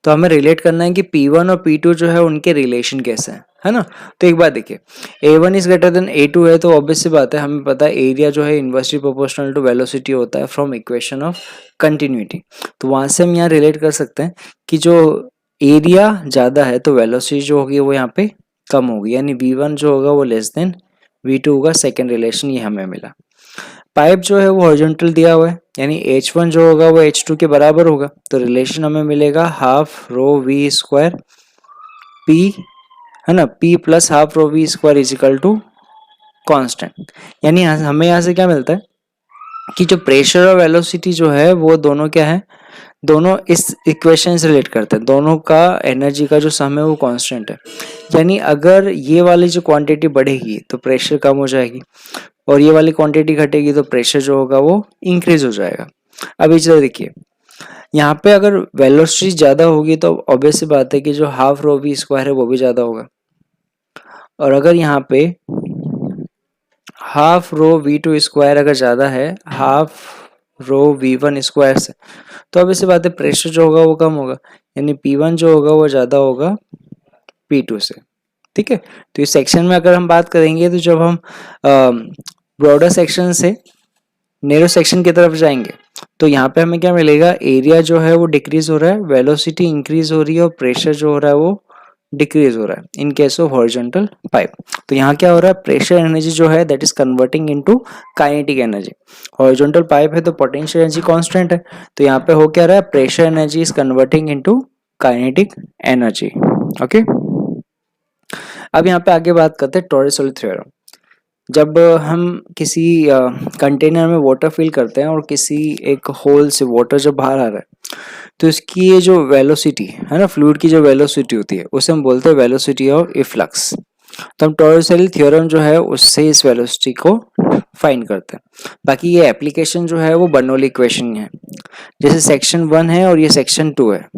तो हमें रिलेट करना है कि P1 और P2 जो है उनके रिलेशन कैसे हैं, है ना। तो एक बात देखिए, A1 is greater then A2 है तो ऑब्वियस सी बात है, हमें पता है एरिया जो है इनवर्सली प्रोपोर्शनल टू वेलोसिटी होता है फ्रॉम इक्वेशन ऑफ कंटिन्यूटी। तो वहां से हम यहाँ रिलेट कर सकते हैं कि जो एरिया ज़्यादा है तो वेलोसिटी जो होगी वो यहाँ पे कम होगी, यानी V1 जो होगा वो लेस देन V2 होगा। सेकेंड रिलेशन ये हमें मिला। पाइप जो है वो हॉरिजॉन्टल दिया हुआ है, यानी H1 जो होगा वो H2 के बराबर होगा, तो रिलेशन हमें मिलेगा half rho V square P, है ना, P plus half rho V square is equal to constant. यानी हमें यहाँ से क्या मिलता है, कि जो प्रेशर और वेलोसिटी जो है वो दोनों क्या है, दोनों इस इक्वेशन से रिलेट करते हैं, दोनों का एनर्जी का जो सम है वो कांस्टेंट है। यानी अगर ये वाली जो क्वांटिटी बढ़ेगी तो प्रेशर कम हो जाएगी, और ये वाली क्वांटिटी घटेगी तो प्रेशर जो होगा वो इंक्रीज हो जाएगा। अब इधर देखिए, यहाँ पे अगर वेलोसिटी ज़्यादा होगी तो ऑब्वियस सी बात है कि जो हाफ रो वी स्क्वायर है वो भी ज़्यादा होगा, और अगर यहाँ पे half rho V two square अगर ज़्यादा है half rho V one square से, तो ऑब्वियस सी बात है प्रेशर जो होगा वो कम होगा, यानी पी वन जो होगा वो ज़्यादा होगा पी टू से। ठीक है, तो इस सेक्शन में अगर हम बात करेंगे तो जब हम ब्रॉडर सेक्शन से नैरो सेक्शन की तरफ जाएंगे तो यहाँ पे हमें क्या मिलेगा, एरिया जो है वो डिक्रीज हो रहा है, वेलोसिटी इंक्रीज हो रही है, और प्रेशर जो हो रहा है वो डिक्रीज हो रहा है in case of horizontal pipe. तो यहाँ क्या हो रहा है, प्रेशर एनर्जी जो है that is converting into kinetic energy. Horizontal pipe है तो पोटेंशियल एनर्जी कांस्टेंट है, तो यहाँ पे हो क्या रहा है, pressure energy is converting into kinetic energy. Okay, अब यहाँ पे आगे बात करते हैं टॉरस-वाली थ्योरम। जब हम किसी कंटेनर में वाटर फिल करते हैं और किसी एक होल से वाटर जब बाहर आ रहा है तो इसकी ये जो वेलोसिटी है ना, फ्लूइड की जो वेलोसिटी होती है उसे हम बोलते हैं वेलोसिटी ऑफ इफ्लक्स। तो हम टॉरस-वाली थ्योरम जो है उससे इस वेलोसिटी को फाइंड करते हैं। बाकी ये एप्लीकेशन जो है वो बर्नौली इक्वेशन है, जैसे सेक्शन 1 है और ये सेक्शन 2 है।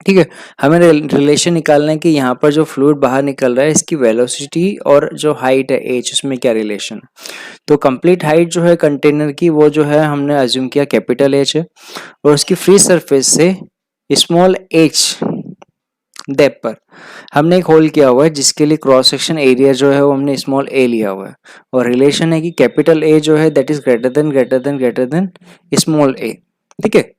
ठीक है, हमें रिलेशन निकालना है कि यहाँ पर जो फ्लूइड बाहर निकल रहा है इसकी वेलोसिटी और जो हाइट है एच उसमें क्या रिलेशन है। तो कंप्लीट हाइट जो है कंटेनर की वो जो है हमने अज्यूम किया कैपिटल एच है, और उसकी फ्री सरफेस से स्मॉल एच डेप्थ पर हमने एक होल किया हुआ है जिसके लिए क्रॉस सेक्शन एरिया जो है वो हमने स्मॉल ए लिया हुआ है, और रिलेशन है कि कैपिटल ए जो है that is greater than small A. ठीक है,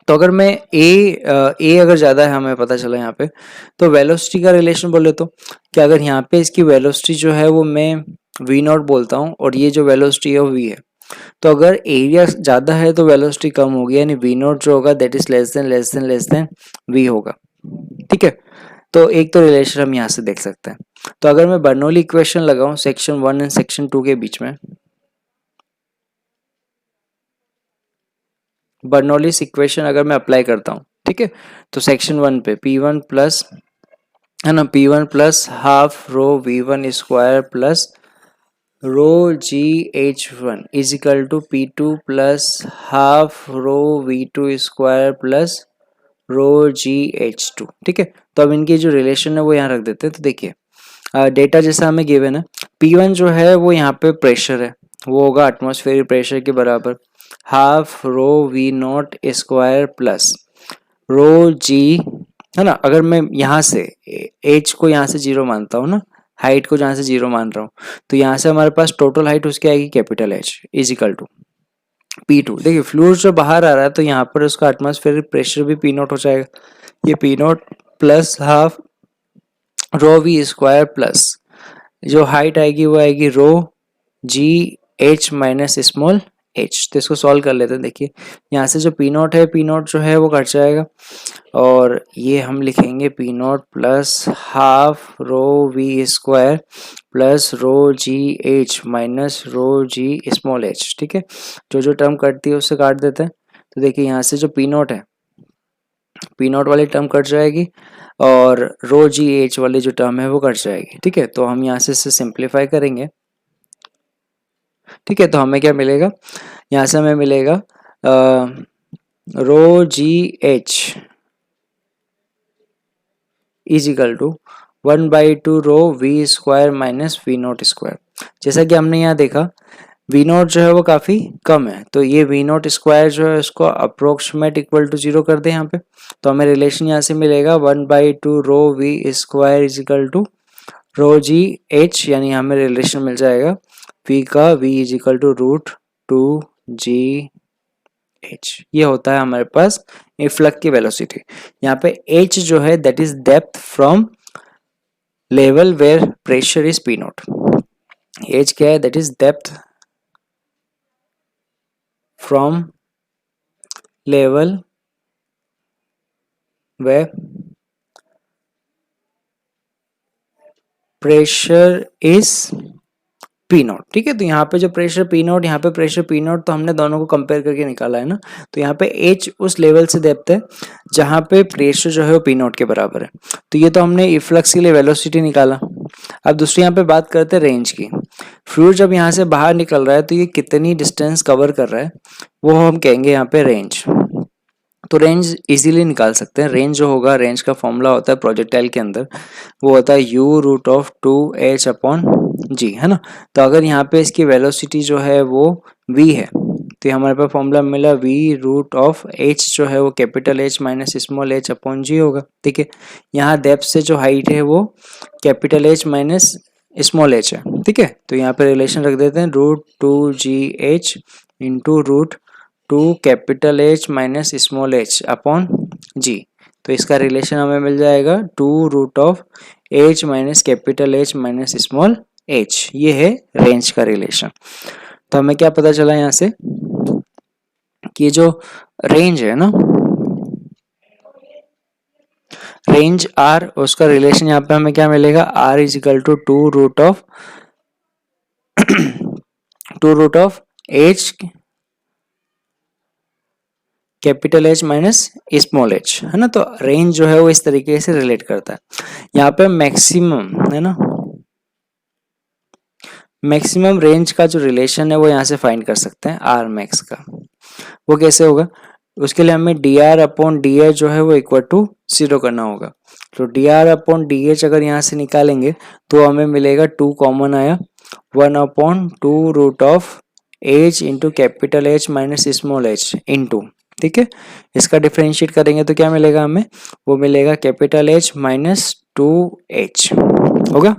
तो अगर मैं ए अगर ज़्यादा है हमें पता चला यहाँ पे, तो वेलोसिटी का रिलेशन बोले तो कि अगर यहाँ पे इसकी वेलोसिटी जो है वो मैं वी नॉट बोलता हूँ और ये जो वेलोसिटी है वो वी है, तो अगर एरिया ज़्यादा है तो वेलोसिटी कम होगी, यानी वी नॉट जो होगा that is less than V होगा। ठीक है, तो एक तो रिलेशन हम यहाँ से देख सकते हैं। तो अगर मैं बर्नौली इक्वेशन लगाऊं सेक्शन 1 एंड सेक्शन 2 के बीच में, बर्नौलीस इक्वेशन अगर मैं अप्लाई करता हूँ, ठीक है, तो सेक्शन 1 पे पी वन प्लस है ना, P one plus half rho V one square plus rho G H one is equal to P two plus half rho V two square plus rho G H two. ठीक है, तो अब इनकी जो relation है वो यहाँ रख देते हैं। तो देखिए डेटा जैसा हमें गिवन है, पी वन जो है वो यहाँ पे प्रेशर है, वो होगा एटमॉस्फेरिक प्रेशर के बराबर half rho V naught square plus rho G, है ना। अगर मैं यहाँ से एच को यहाँ से जीरो मानता हूँ ना, हाइट को जहाँ से जीरो मान रहा हूँ, तो यहाँ से हमारे पास टोटल हाइट उसकी आएगी capital H is equal to P two. देखिए फ्लूइड जो बाहर आ रहा है तो यहाँ पर उसका एटमॉस्फेरिक प्रेशर भी पी नॉट हो जाएगा, ये P not plus half rho V square plus जो हाइट आएगी वो आएगी rho G H minus small H. तो इसको सॉल्व कर लेते हैं। देखिए यहाँ से जो पी नॉट है, पी नॉट जो है वो कट जाएगा, और ये हम लिखेंगे P not plus half rho V square plus rho G H minus rho G small H. ठीक है, जो जो टर्म कटती है उससे काट देते हैं। तो देखिए यहाँ से जो पी नॉट है, पी नॉट वाली टर्म कट जाएगी, और रो जी एच वाली जो टर्म है वो कट जाएगी। ठीक है, तो हम यहाँ से इसे सिंप्लीफाई करेंगे। ठीक है, तो हमें क्या मिलेगा, यहाँ से हमें मिलेगा rho G H is equal to 1/2 rho V square minus V naught square. जैसा कि हमने यहाँ देखा वी नॉट जो है वो काफ़ी कम है, तो ये वी नॉट स्क्वायर जो है उसको अप्रोक्सीमेट इक्वल टू जीरो कर दें यहाँ पे, तो हमें रिलेशन यहाँ से मिलेगा 1/2 rho V square is equal to rho G H, यानी हमें रिलेशन मिल जाएगा वी का V is equal to root two G H. ये होता है हमारे पास इफ्लक की वेलोसिटी। यहाँ पे एच जो है that is depth from level where pressure is P nought. H क्या है, that is depth from level where pressure is P nought, ठीक है। तो यहाँ पे जो प्रेशर पी नॉट, यहाँ पे प्रेशर पी नॉट, तो हमने दोनों को कंपेयर करके निकाला है ना। तो यहाँ पे एच उस लेवल से डेप्थ है जहाँ पे प्रेशर जो है वो पी नॉट के बराबर है। तो ये तो हमने इफ्लक्स के लिए वेलोसिटी निकाला। अब दूसरी यहाँ पे बात करते हैं रेंज की। फ्लूइड जब यहाँ से बाहर निकल रहा है तो ये कितनी डिस्टेंस कवर कर रहा है वो हम कहेंगे यहाँ पे रेंज। तो रेंज इजीली निकाल सकते हैं। रेंज जो होगा, रेंज का फॉर्मूला होता है प्रोजेक्टाइल के अंदर, वो होता है u root of 2h upon g, है ना। तो अगर यहाँ पे इसकी वेलोसिटी जो है वो v है, तो हमारे पास फॉर्मूला मिला v रूट ऑफ h जो है वो capital H minus small h upon g होगा, ठीक है। यहाँ डेप्थ से जो हाइट है वो capital H minus small h है, ठीक है। तो यहाँ पे रिलेशन रख देते हैं, root 2gh into root 2 capital H minus small h upon g। तो इसका रिलेशन हमें मिल जाएगा 2 root of h minus capital H minus small h। ये है रेंज का रिलेशन। तो हमें क्या पता चला यहाँ से कि ये जो रेंज है ना, रेंज r, उसका रिलेशन यहाँ पे हमें क्या मिलेगा, r is equal to 2 root of 2 root of h capital H minus small h, है ना। तो रेंज जो है वो इस तरीके से रिलेट करता है। यहाँ पे मैक्सिमम, है ना, मैक्सिमम रेंज का जो रिलेशन है वो यहाँ से फाइंड कर सकते हैं आर मैक्स का। वो कैसे होगा, उसके लिए हमें D R upon D H जो है वो इक्वल टू 0 करना होगा। तो D R upon D H अगर यहाँ से निकालेंगे तो हमें मिलेगा 2 कॉमन आया, 1 upon 2 root of H into capital H minus small h into, ठीक है। इसका डिफरेंशिएट करेंगे तो क्या मिलेगा हमें, वो मिलेगा कैपिटल H माइनस 2h होगा।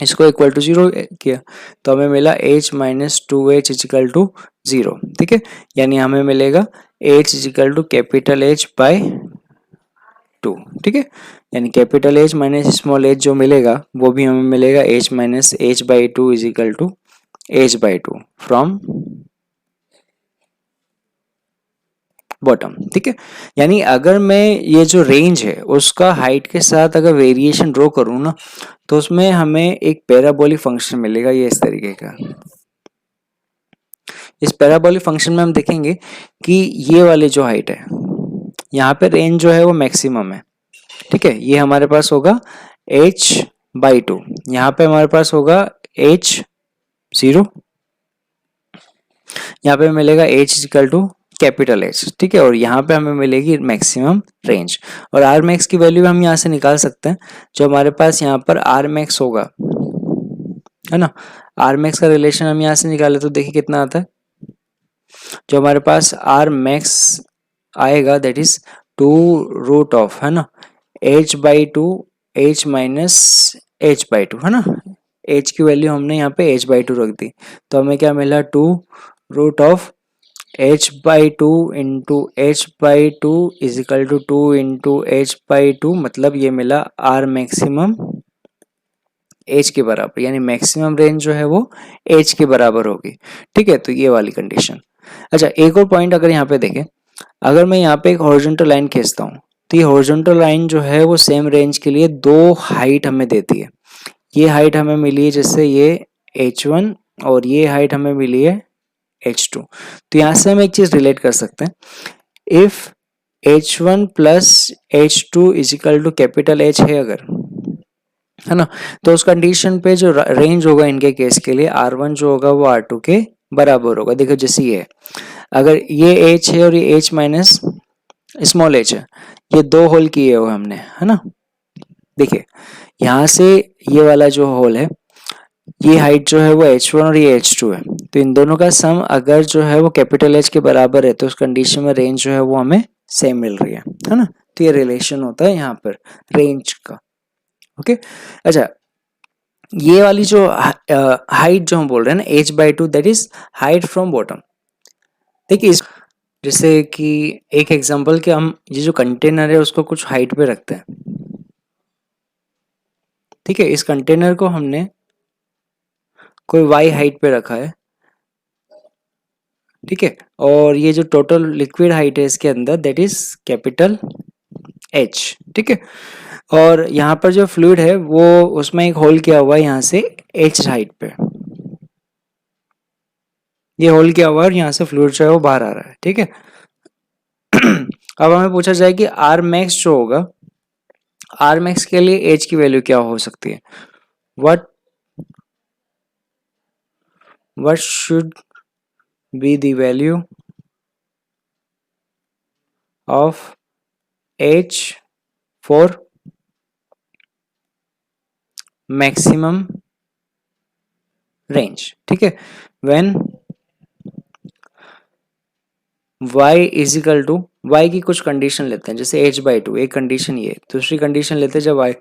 इसको इक्वल टू 0 किया तो हमें मिला h minus 2h is equal to 0, ठीक है। यानी हमें मिलेगा h equal to capital H by 2, ठीक है। यानी capital H minus small h जो मिलेगा वो भी हमें मिलेगा h minus h by 2 equal to h by 2 from bottom, ठीक है। यानी अगर मैं ये जो रेंज है उसका हाइट के साथ अगर वेरिएशन ड्रॉ करूँ ना, तो उसमें हमें एक पैराबोलिक फंक्शन मिलेगा, ये इस तरीके का। इस पैराबोलिक फंक्शन में हम देखेंगे कि ये वाली जो हाइट है, यहाँ पे रेंज जो है वो मैक्सिमम है, ठीक है। ये हमारे पास होगा h बाई 2, यहाँ पे हमारे पास होगा h 0, यहाँ पे मिलेगा h equal to capital H, ठीक है। और यहाँ पे हमें मिलेगी मैक्सिमम रेंज, और आर मैक्स की वैल्यू हम यहाँ से निकाल सकते हैं। जो हमारे पास यहाँ पर आर मैक्स होगा, है ना, आर मैक्स का रिलेशन हम यहाँ से निकाले तो देखिए कितना आता है। जो हमारे पास आर मैक्स आएगा दैट इज 2 रूट ऑफ, है ना, h by 2 h minus h by 2, है ना। h की वैल्यू हमने यहाँ पे h बाई 2 रख दी, तो हमें क्या मिला 2 root of h by 2 into h by 2 is equal to 2 into h by 2, मतलब ये मिला r मैक्सिमम h के बराबर, यानी मैक्सिमम रेंज जो है वो h के बराबर होगी, ठीक है। तो ये वाली कंडीशन। अच्छा, एक और पॉइंट अगर यहाँ पे देखें, अगर मैं यहाँ पे एक हॉरिजॉन्टल लाइन खींचता हूँ तो ये हॉरिजॉन्टल लाइन जो है वो सेम रेंज के लिए दो हाइट हमें देती है। ये हाइट हमें मिली है जैसे ये h1, और ये हाइट हमें मिली है h2। तो यहाँ से हम एक चीज रिलेट कर सकते हैं, if h1 plus h2 equal to capital H है अगर, है ना, तो उस कंडीशन पे जो रेंज होगा इनके केस के लिए R1 जो होगा वो R2 के बराबर होगा। देखो जैसे ये अगर ये H है और ये H माइनस स्मॉल h है, ये दो होल किए हुए हमने, है ना। देखिए यहाँ से ये वाला जो होल है, ये हाइट जो है वो h1 और ये h2 है, तो इन दोनों का सम अगर जो है वो कैपिटल H के बराबर है तो उस कंडीशन में रेंज जो है वो हमें सेम मिल रही है ना। तो ये रिलेशन होता है यहाँ पर रेंज का, ओके। अच्छा, ये वाली जो हाइट जो हम बोल रहे हैं ना h by 2, that is height from bottom. देखिए जैसे कि एक एग्जांपल कि हम ये जो कंटेनर है उसको कुछ हाइट पे रखते हैं, ठीक है। इस कंटेनर को हमने कोई y हाइट पे रखा है, ठीक है। और ये जो टोटल लिक्विड हाइट है इसके अंदर दैट इज कैपिटल H, ठीक है। और यहाँ पर जो फ्लूइड है वो उसमें एक होल किया हुआ है यहाँ से h हाइट पे, ये होल किया हुआ है और यहाँ से फ्लूइड जो है वो बाहर आ रहा है, ठीक है। अब हमें पूछा जाए कि आर मैक्स जो होगा, आर मैक्स के लिए एच की वैल्यू क्या हो सकती है, what what should be the value of H for maximum range, ठीक है। When y is equal to, y की कुछ कंडीशन लेते हैं, जैसे h/2 एक कंडीशन ये, दूसरी कंडीशन लेते हैं जब y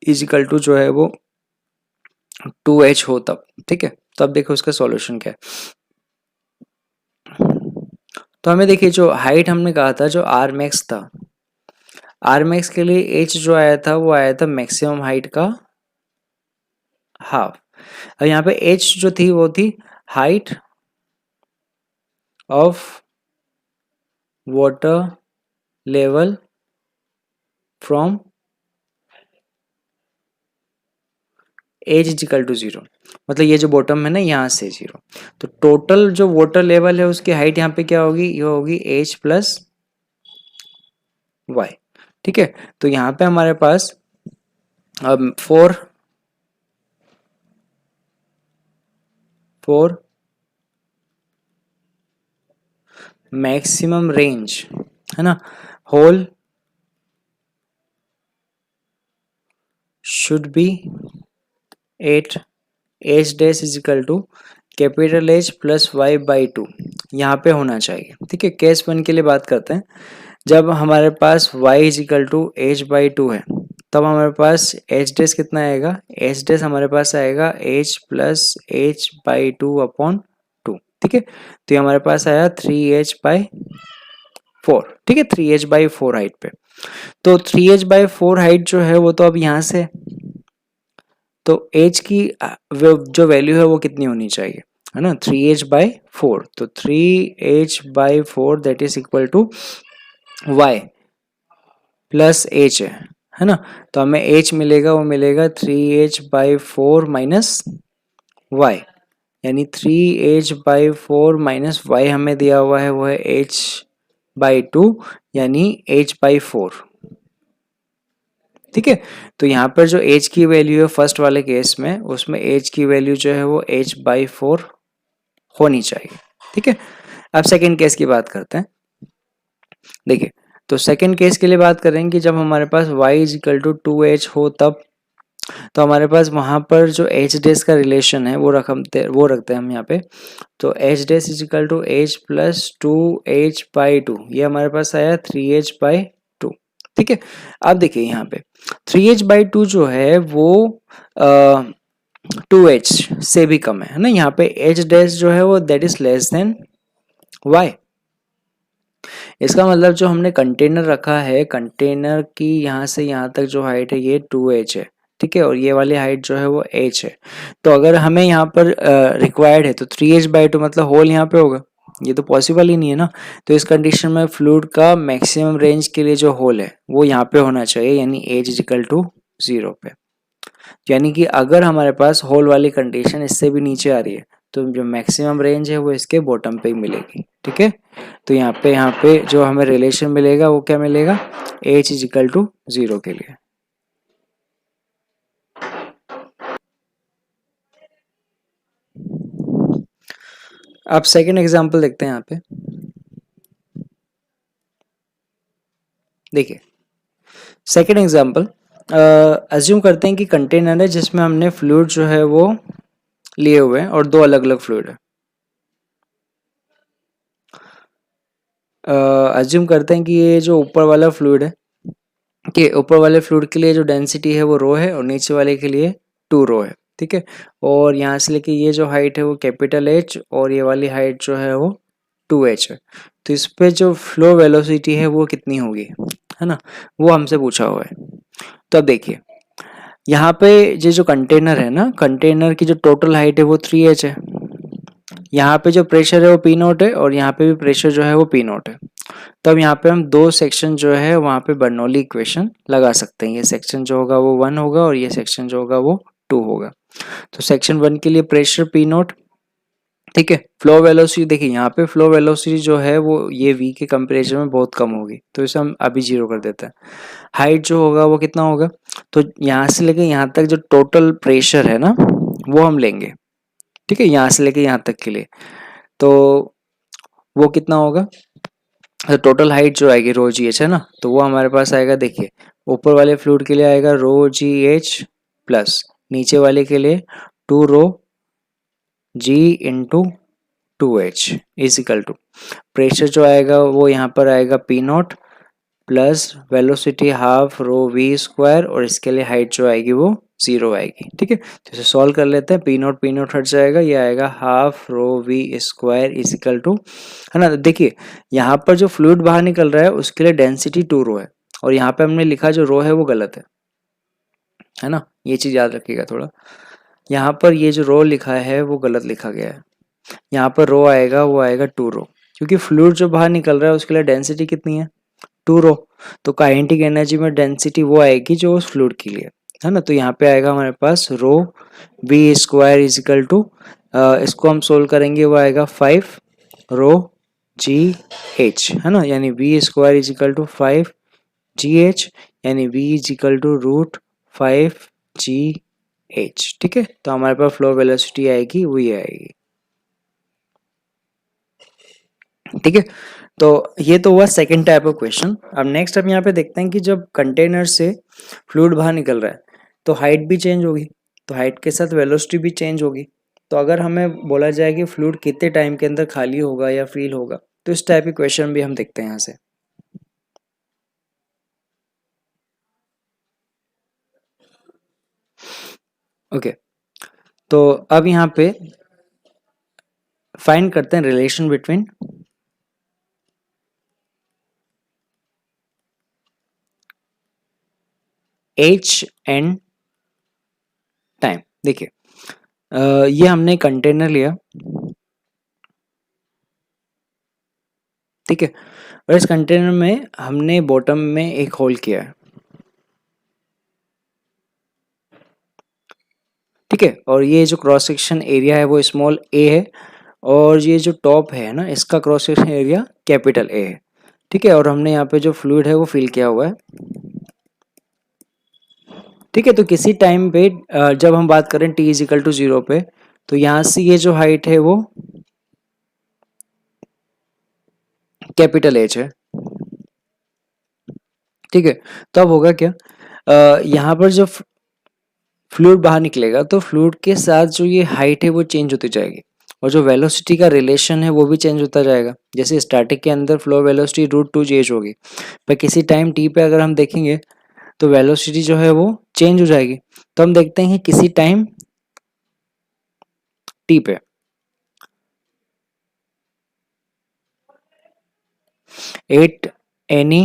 इज इक्वल टू जो है वो 2h हो तब, ठीक है। तो अब देखो उसका सॉल्यूशन क्या है। तो हमें देखिए जो हाइट हमने कहा था, जो आर मैक्स था, आर मैक्स के लिए h जो आया था वो आया था मैक्सिमम हाइट का हाफ। अब यहाँ पे h जो थी वो थी height of water level from edge is equal to 0, मतलब ये जो बॉटम है ना यहाँ से 0, तो टोटल जो वाटर लेवल है उसकी हाइट यहाँ पे क्या होगी, ये होगी एच प्लस वाई, ठीक है। तो यहाँ पे हमारे पास अब फोर मैक्सिमम रेंज है ना, hole should be at H dash is equal to capital H plus Y by 2, यहाँ पे होना चाहिए, ठीक है। केस 1 के लिए बात करते हैं, जब हमारे पास y is equal to h/2 है, तब हमारे पास h डैश कितना आएगा, h डैश हमारे पास आएगा h प्लस h/2/2, ठीक है। तो ये हमारे पास आया 3h/4, ठीक है, 3h/4 हाइट पे। तो 3h/4 हाइट जो है वो तो अब यहाँ से, तो h की जो वैल्यू है वो कितनी होनी चाहिए, है ना, 3h/4, तो 3h/4 that is equal to y plus H है ना। तो हमें h मिलेगा, वो मिलेगा 3h/4 माइनस वाई, यानी 3h/4 माइनस वाई हमें दिया हुआ है वो है h/2, यानी h/4, ठीक है। तो यहाँ पर जो h की वैल्यू है फर्स्ट वाले केस में, उसमें h की वैल्यू जो है वो h/4 होनी चाहिए, ठीक है। अब सेकेंड केस की बात करते हैं, देखिए तो सेकेंड केस के लिए बात करेंगे कि जब हमारे पास y is equal to 2h हो तब, तो हमारे पास वहां पर जो h डैश का रिलेशन है वो रखते हैं हम यहाँ पे। तो h dash is equal to h plus 2h/2, ये हमारे पास आया 3h/2, ठीक है। अब देखिए यहाँ पे 3h/2 जो है वो 2h से भी कम है ना, यहाँ पे h डैश जो है वो that is less then y। इसका मतलब जो हमने कंटेनर रखा है, कंटेनर की यहाँ से यहाँ तक जो हाइट है ये 2h है, ठीक है, और ये वाली हाइट जो है वो h है। तो अगर हमें यहाँ पर रिक्वायर्ड है तो 3h/2 मतलब होल यहाँ पे होगा, ये तो पॉसिबल ही नहीं है ना। तो इस कंडीशन में फ्लूइड का मैक्सिमम रेंज के लिए जो होल है वो यहाँ पे होना चाहिए, यानी h इज इक्वल टू 0 पे। यानी कि अगर हमारे पास होल वाली कंडीशन इससे भी नीचे आ रही है तो जो मैक्सिमम रेंज है वो इसके बॉटम पे ही मिलेगी, ठीक है। तो यहाँ पे जो हमें रिलेशन मिलेगा वो क्या मिलेगा, h इज इक्वल टू 0 के लिए। अब सेकेंड एग्जाम्पल देखते हैं यहाँ पे, देखिए सेकेंड एग्जाम्पल अज्यूम करते हैं कि कंटेनर है जिसमें हमने फ्लूइड जो है वो लिए हुए हैं और दो अलग अलग फ्लूइड है। अज्यूम करते हैं कि ये जो ऊपर वाला फ्लूइड है, कि ऊपर वाले फ्लूइड के लिए जो डेंसिटी है वो रो है और नीचे वाले के लिए 2 रो है, ठीक है। और यहाँ से लेके ये जो हाइट है वो कैपिटल H और ये वाली हाइट जो है वो 2h है। तो इस पे जो फ्लो वेलोसिटी है वो कितनी होगी, है ना, वो हमसे पूछा हुआ है। तो अब देखिए यहाँ पे ये जो कंटेनर है ना, कंटेनर की जो टोटल हाइट है वो 3h है, यहाँ पे जो प्रेशर है वो P0 है और यहाँ पे भी प्रेशर जो है वो P0 है। तब यहाँ पे हम दो सेक्शन जो है वहाँ पे बर्नौली इक्वेशन लगा सकते हैं, ये सेक्शन जो होगा वो 1 होगा और ये सेक्शन जो होगा वो 2 होगा। तो सेक्शन 1 के लिए प्रेशर P0, ठीक है। फ्लो वेलोसिटी देखिए यहाँ पे फ्लो वेलोसिटी जो है वो ये v के कंपेरिजन में बहुत कम होगी, तो इसे हम अभी जीरो कर देते हैं। हाइट जो होगा वो कितना होगा, तो यहाँ से लेके यहाँ तक जो टोटल प्रेशर है ना वो हम लेंगे, ठीक है, यहाँ से लेके यहाँ तक के लिए, तो वो कितना होगा, तो टोटल हाइट जो आएगी रो जी एच है ना, तो वो हमारे पास आएगा, देखिए ऊपर वाले फ्लूइड के लिए आएगा रो जी एच प्लस नीचे वाले के लिए two rho G into two H equal to pressure जो आएगा वो यहाँ पर आएगा P not plus velocity half rho V square, और इसके लिए हाइट जो आएगी वो जीरो आएगी, ठीक है। तो इसे सॉल्व कर लेते हैं, पी नॉट हट जाएगा, ये आएगा half rho V square equal to, है ना। तो देखिए यहाँ पर जो फ्लूइड बाहर निकल रहा है उसके लिए डेंसिटी टू रो है, और यहाँ पे हमने लिखा जो रो है वो गलत है ना, ये चीज याद रखिएगा थोड़ा। यहाँ पर ये जो रो लिखा है वो गलत लिखा गया है, यहाँ पर रो आएगा वो आएगा टू रो, क्योंकि फ्लूइड जो बाहर निकल रहा है उसके लिए डेंसिटी कितनी है, टू रो, तो काइनेटिक एनर्जी में डेंसिटी वो आएगी जो उस फ्लूइड के लिए, है ना। तो यहाँ पे आएगा हमारे पास रो वी स्क्वायर इजिकल टू, इसको हम सोल्व करेंगे वो आएगा 5 रो जी एच, है ना, यानी V square equal to 5 G H, यानी V equal to root 5 G H, ठीक है। तो हमारे पास फ्लो वेलोसिटी आएगी वो ये आएगी, ठीक है। तो ये तो हुआ सेकंड टाइप ऑफ क्वेश्चन। अब नेक्स्ट हम यहाँ पे देखते हैं कि जब कंटेनर से फ्लूइड बाहर निकल रहा है तो हाइट भी चेंज होगी, तो हाइट के साथ वेलोसिटी भी चेंज होगी। तो अगर हमें बोला जाए कि फ्लूइड कितने टाइम के अंदर खाली होगा या फिल होगा, तो इस टाइप के क्वेश्चन भी हम देखते हैं यहाँ से। ओके, तो अब यहाँ पे फाइंड करते हैं relation between H and time. देखिए ये हमने कंटेनर लिया, ठीक है, और इस कंटेनर में हमने बॉटम में एक होल किया है, ठीक है, और ये जो क्रॉस सेक्शन एरिया है वो स्मॉल ए है, और ये जो टॉप है ना इसका cross section area capital A है, ठीक है, और हमने यहाँ पे जो फ्लूइड है वो फिल किया हुआ है, ठीक है। तो किसी टाइम पे जब हम बात करें टी इज इक्वल टू 0 पे, तो यहाँ से ये जो हाइट है वो कैपिटल एच है, ठीक है। तो अब होगा क्या, यहाँ पर जो फ्लूइड बाहर निकलेगा तो फ्लूइड के साथ जो ये हाइट है वो चेंज होती जाएगी, और जो वेलोसिटी का रिलेशन है वो भी चेंज होता जाएगा। जैसे स्टैटिक के अंदर flow velocity root two G H होगी, पर किसी टाइम टी पे अगर हम देखेंगे तो वेलोसिटी जो है वो चेंज हो जाएगी। तो हम देखते हैं कि किसी टाइम टी पे एट एनी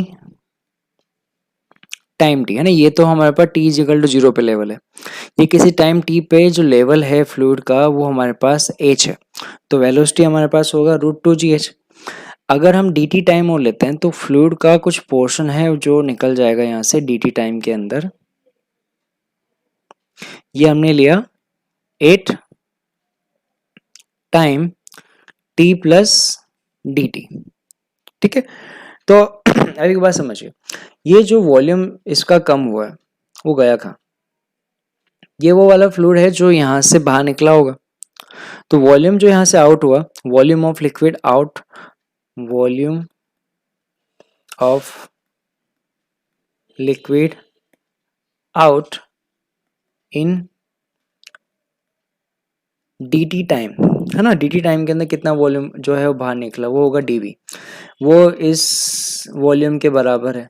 टाइम टी, है ना, ये तो हमारे पास टी इज इक्वल टू 0 पे लेवल है, ये किसी टाइम टी पे जो लेवल है फ्लूइड का वो हमारे पास एच है, तो वेलोसिटी हमारे पास होगा रूट टू जी एच। अगर हम डी टी टाइम और लेते हैं तो फ्लूइड का कुछ पोर्शन है जो निकल जाएगा यहाँ से डी टी टाइम के अंदर, ये हमने लिया 8 time T plus D T, ठीक है। तो अब एक बात समझिए, ये जो वॉल्यूम इसका कम हुआ है वो गया कहाँ, ये वो वाला फ्लूइड है जो यहाँ से बाहर निकला होगा, तो वॉल्यूम जो यहाँ से आउट हुआ, volume of liquid out, volume of liquid out in D T time, है ना, डी टी टाइम के अंदर कितना वॉल्यूम जो है वो बाहर निकला वो होगा डीवी, वो इस वॉल्यूम के बराबर है,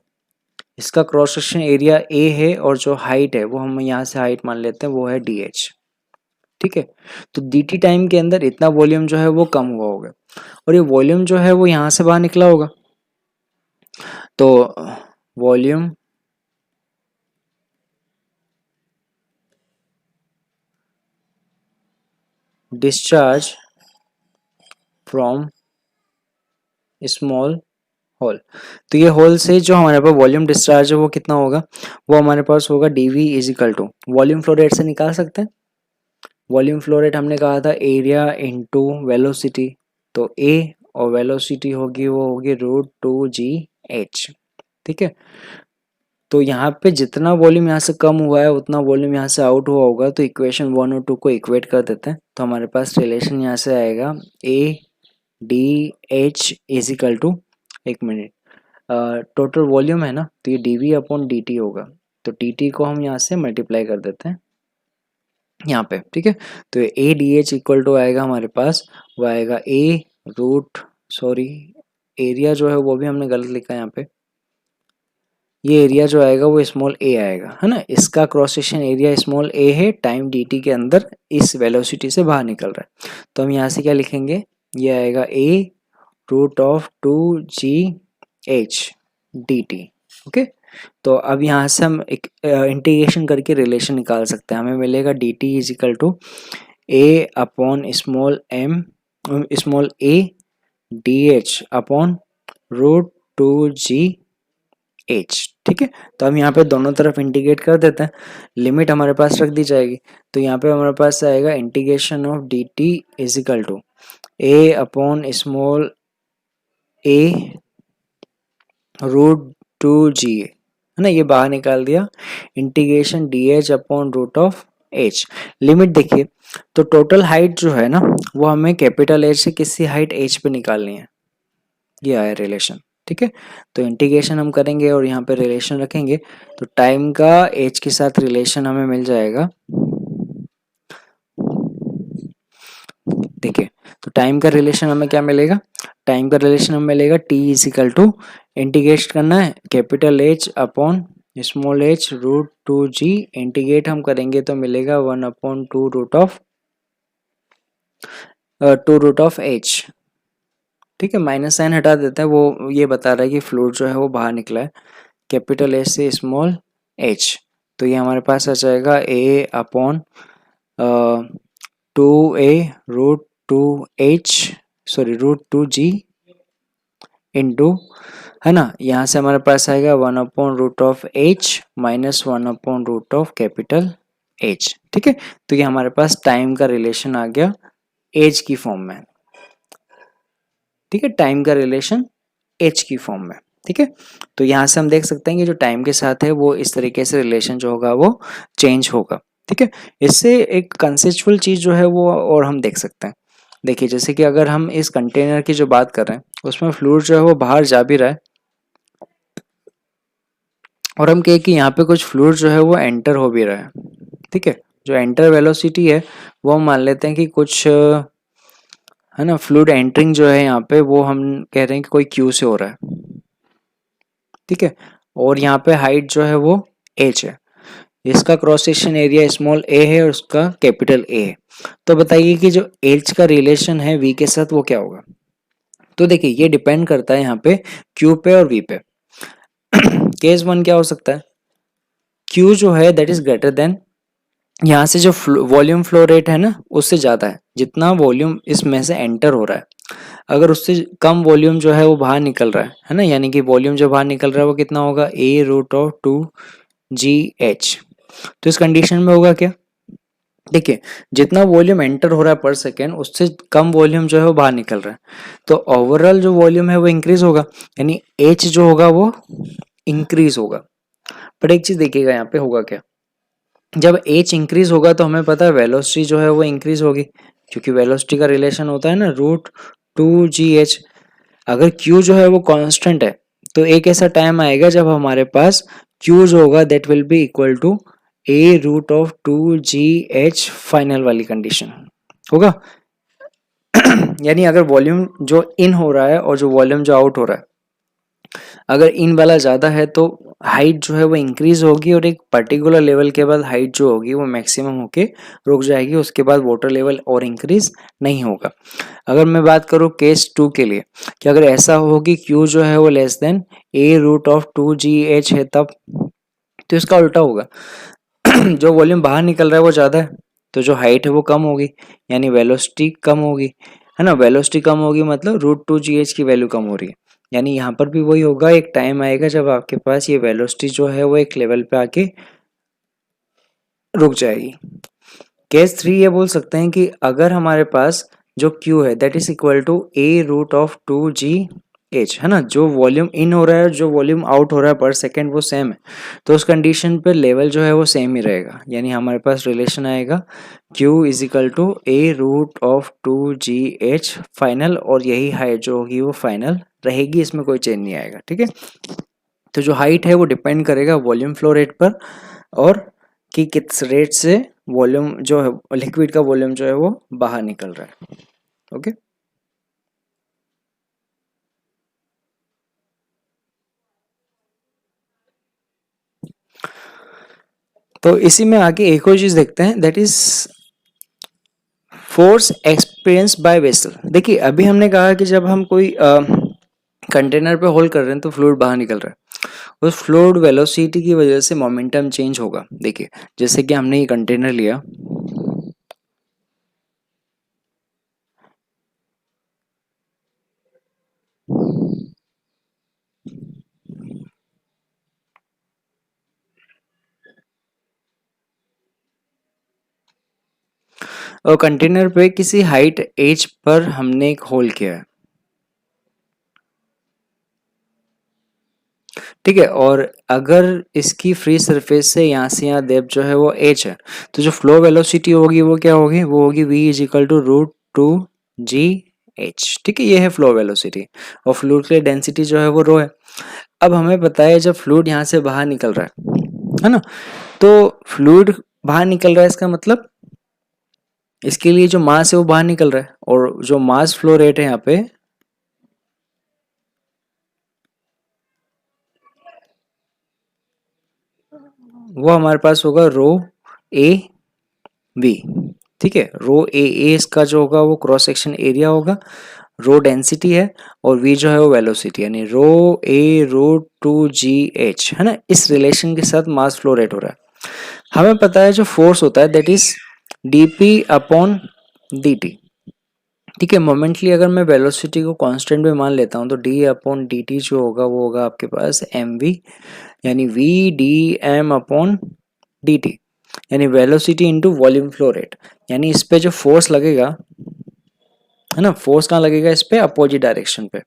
इसका क्रॉस सेक्शन एरिया ए है, और जो हाइट है वो हम यहाँ से हाइट मान लेते हैं वो है डी एच, ठीक है। तो डी टी टाइम के अंदर इतना वॉल्यूम जो है वो कम हुआ होगा, और ये वॉल्यूम जो है वो यहाँ से बाहर निकला होगा, तो volume discharge from small hole, तो ये होल से जो हमारे पास वॉल्यूम डिस्चार्ज है वो कितना होगा, वो हमारे पास होगा D V is equal to, volume flow rate से निकाल सकते हैं, वॉल्यूम फ्लो रेट हमने कहा था एरिया इनटू वेलोसिटी, तो ए और वेलोसिटी होगी वो होगी √2gh। ठीक है, तो यहाँ पे जितना वॉल्यूम यहाँ से कम हुआ है उतना वॉल्यूम यहाँ से आउट हुआ होगा, तो इक्वेशन 1 और 2 को इक्वेट कर देते हैं। तो हमारे पास रिलेशन यहाँ से आएगा A D H is equal to, एक मिनट, टोटल वॉल्यूम है ना, तो ये dv अपॉन dt होगा, तो dt को हम यहाँ से मल्टीप्लाई कर देते हैं यहाँ पे। ठीक है, तो A D H equal to आएगा हमारे पास, वो आएगा ए रूट, सॉरी एरिया जो है वो भी हमने गलत लिखा है यहाँ पे, ये एरिया जो आएगा वो स्मॉल ए आएगा, है ना, इसका क्रॉस सेक्शन एरिया स्मॉल ए है, टाइम dt के अंदर इस वेलोसिटी से बाहर निकल रहा है, तो हम यहाँ से क्या लिखेंगे, ये आएगा ए √2gh dt। ओके, तो अब यहाँ से हम एक इंटीग्रेशन करके रिलेशन निकाल सकते हैं, हमें मिलेगा dt is equal to A upon small A D H upon √2gh। ठीक है, तो हम यहाँ पे दोनों तरफ इंटीग्रेट कर देते हैं, लिमिट हमारे पास रख दी जाएगी, तो यहाँ पे हमारे पास आएगा integration of dt is equal to A upon small A √2g, है ना, ये बाहर निकाल दिया, integration dh upon √h। Limit देखिए, तो टोटल हाइट जो है ना वो हमें कैपिटल H से किसी हाइट h पे निकालनी है, ये आया रिलेशन। ठीक है, तो इंटीग्रेशन हम करेंगे और यहाँ पे रिलेशन रखेंगे, तो टाइम का h के साथ रिलेशन हमें मिल जाएगा। देखिए, तो टाइम का रिलेशन हमें क्या मिलेगा, टाइम का रिलेशन हमें मिलेगा t is equal to, integrate करना है capital H upon small h √2g, integrate हम करेंगे तो मिलेगा 1/2 √h। ठीक है, माइनस साइन हटा देते हैं, वो ये बता रहा है कि फ्लूइड जो है वो बाहर निकला है कैपिटल H से स्मॉल h, तो ये हमारे पास आ जाएगा a अपॉन 2g इंटू, है ना, यहाँ से हमारे पास आएगा 1/√h माइनस 1/√H। ठीक है, तो ये हमारे पास टाइम का रिलेशन आ गया एज की फॉर्म में। ठीक है, टाइम का रिलेशन एज की फॉर्म में। ठीक है, तो यहाँ से हम देख सकते हैं कि जो टाइम के साथ है वो इस तरीके से रिलेशन जो होगा वो चेंज होगा। ठीक है, इससे एक कंसेप्चुअल चीज जो है वो और हम देख सकते हैं। देखिए, जैसे कि अगर हम इस कंटेनर की जो बात कर रहे हैं उसमें फ्लूइड जो है वो बाहर जा भी रहा है, और हम कहें कि यहाँ पे कुछ फ्लूइड जो है वो एंटर हो भी रहा है। ठीक है, जो एंटर वेलोसिटी है वो हम मान लेते हैं कि कुछ, है ना, फ्लूइड एंटरिंग जो है यहाँ पे वो हम कह रहे हैं कि कोई क्यू से हो रहा है। ठीक है, और यहाँ पे हाइट जो है वो h है, इसका cross section area small a है और उसका कैपिटल A है, तो बताइए कि जो h का रिलेशन है v के साथ वो क्या होगा। तो देखिए, ये डिपेंड करता है यहाँ पे q पे और v पे। केस 1 क्या हो सकता है, q जो है दैट इज ग्रेटर देन, यहाँ से जो वॉल्यूम फ्लो रेट है ना उससे ज़्यादा है, जितना वॉल्यूम इसमें से एंटर हो रहा है, अगर उससे कम वॉल्यूम जो है वो बाहर निकल रहा है ना, यानी कि वॉल्यूम जो बाहर निकल रहा है वो कितना होगा, a√2gh। तो इस कंडीशन में होगा क्या, देखिए, जितना वॉल्यूम एंटर हो रहा है पर सेकेंड उससे कम वॉल्यूम जो है वो बाहर निकल रहा है, तो ओवरऑल जो वॉल्यूम है वो इंक्रीज होगा, यानी h जो होगा वो इंक्रीज होगा। पर एक चीज देखिएगा यहाँ पे होगा क्या, जब h इंक्रीज होगा तो हमें पता है वेलोसिटी जो है वो इंक्रीज होगी, क्योंकि वेलोसिटी का रिलेशन होता है ना √2gh। अगर q जो है वो कांस्टेंट है तो एक ऐसा टाइम आएगा जब हमारे पास q जो होगा that will be equal to a√2gh, final वाली कंडीशन होगा। यानी अगर वॉल्यूम जो इन हो रहा है और जो वॉल्यूम जो आउट हो रहा है, अगर इन वाला ज़्यादा है तो हाइट जो है वो इंक्रीज होगी, और एक पर्टिकुलर लेवल के बाद हाइट जो होगी वो मैक्सिमम होके रुक जाएगी, उसके बाद वाटर लेवल और इंक्रीज नहीं होगा। अगर मैं बात करूँ केस 2 के लिए, कि अगर ऐसा हो कि Q जो है वो लेस देन a√2gh है तब, तो इसका उल्टा होगा। जो वॉल्यूम बाहर निकल रहा है वो ज़्यादा है तो जो हाइट है वो कम होगी, यानी वेलोसिटी कम होगी, है ना, वेलोसिटी कम होगी मतलब √2gh की वैल्यू कम हो रही है, यानी यहाँ पर भी वही होगा, एक टाइम आएगा जब आपके पास ये वेलोसिटी जो है वो एक लेवल पे आके रुक जाएगी। केस 3 ये बोल सकते हैं कि अगर हमारे पास जो Q है that is equal to a√2gh, है ना, जो वॉल्यूम इन हो रहा है जो वॉल्यूम आउट हो रहा है पर सेकेंड वो सेम है, तो उस कंडीशन पे लेवल जो है वो सेम ही रहेगा, यानी हमारे पास रिलेशन आएगा Q is equal to a√2gh final, और यही हाइट जो होगी वो फाइनल रहेगी, इसमें कोई चेंज नहीं आएगा। ठीक है, तो जो हाइट है वो डिपेंड करेगा वॉल्यूम फ्लो रेट पर, और कि किस रेट से वॉल्यूम जो है लिक्विड का वॉल्यूम जो है वो बाहर निकल रहा है। ओके, तो इसी में आगे एक और चीज देखते हैं that is force experience bye vessel. देखिए अभी हमने कहा कि जब हम कोई कंटेनर पे होल्ड कर रहे हैं तो फ्लूइड बाहर निकल रहा है, उस फ्लूइड वेलोसिटी की वजह से मोमेंटम चेंज होगा। देखिए जैसे कि हमने ये कंटेनर लिया, और कंटेनर पे किसी हाइट एज पर हमने एक होल किया है, ठीक है, और अगर इसकी फ्री सरफेस से यहाँ डेप्थ जो है वो एच है, तो जो फ्लो वेलोसिटी होगी वो क्या होगी, वो होगी v is equal to √2gh। ठीक है, ये है फ्लो वेलोसिटी, और फ्लूइड की डेंसिटी जो है वो रो है। अब हमें पता है जब फ्लूइड यहाँ से बाहर निकल रहा है ना, तो फ्लूइड बाहर निकल रहा है इसका मतलब इसके लिए जो मास है वो बाहर निकल रहा है, और जो मास फ्लो रेट है यहाँ पे वो हमारे पास होगा रो ए वी। ठीक है, रो ए इसका जो होगा वो क्रॉस सेक्शन एरिया होगा, रो डेंसिटी है, और वी जो है वो वेलोसिटी, यानी रो a√2gh, है ना, इस रिलेशन के साथ मास फ्लो रेट हो रहा है। हमें पता है जो फोर्स होता है दैट इज dp/dt। ठीक है, मोमेंटली अगर मैं वेलोसिटी को कांस्टेंट में मान लेता हूँ तो d/dt जो होगा वो होगा आपके पास mv, यानी v dm/dt, यानी velocity into volume flow rate. यानी इस पे जो फोर्स लगेगा, है ना, फोर्स कहाँ लगेगा, इस पे अपोजिट डायरेक्शन पे,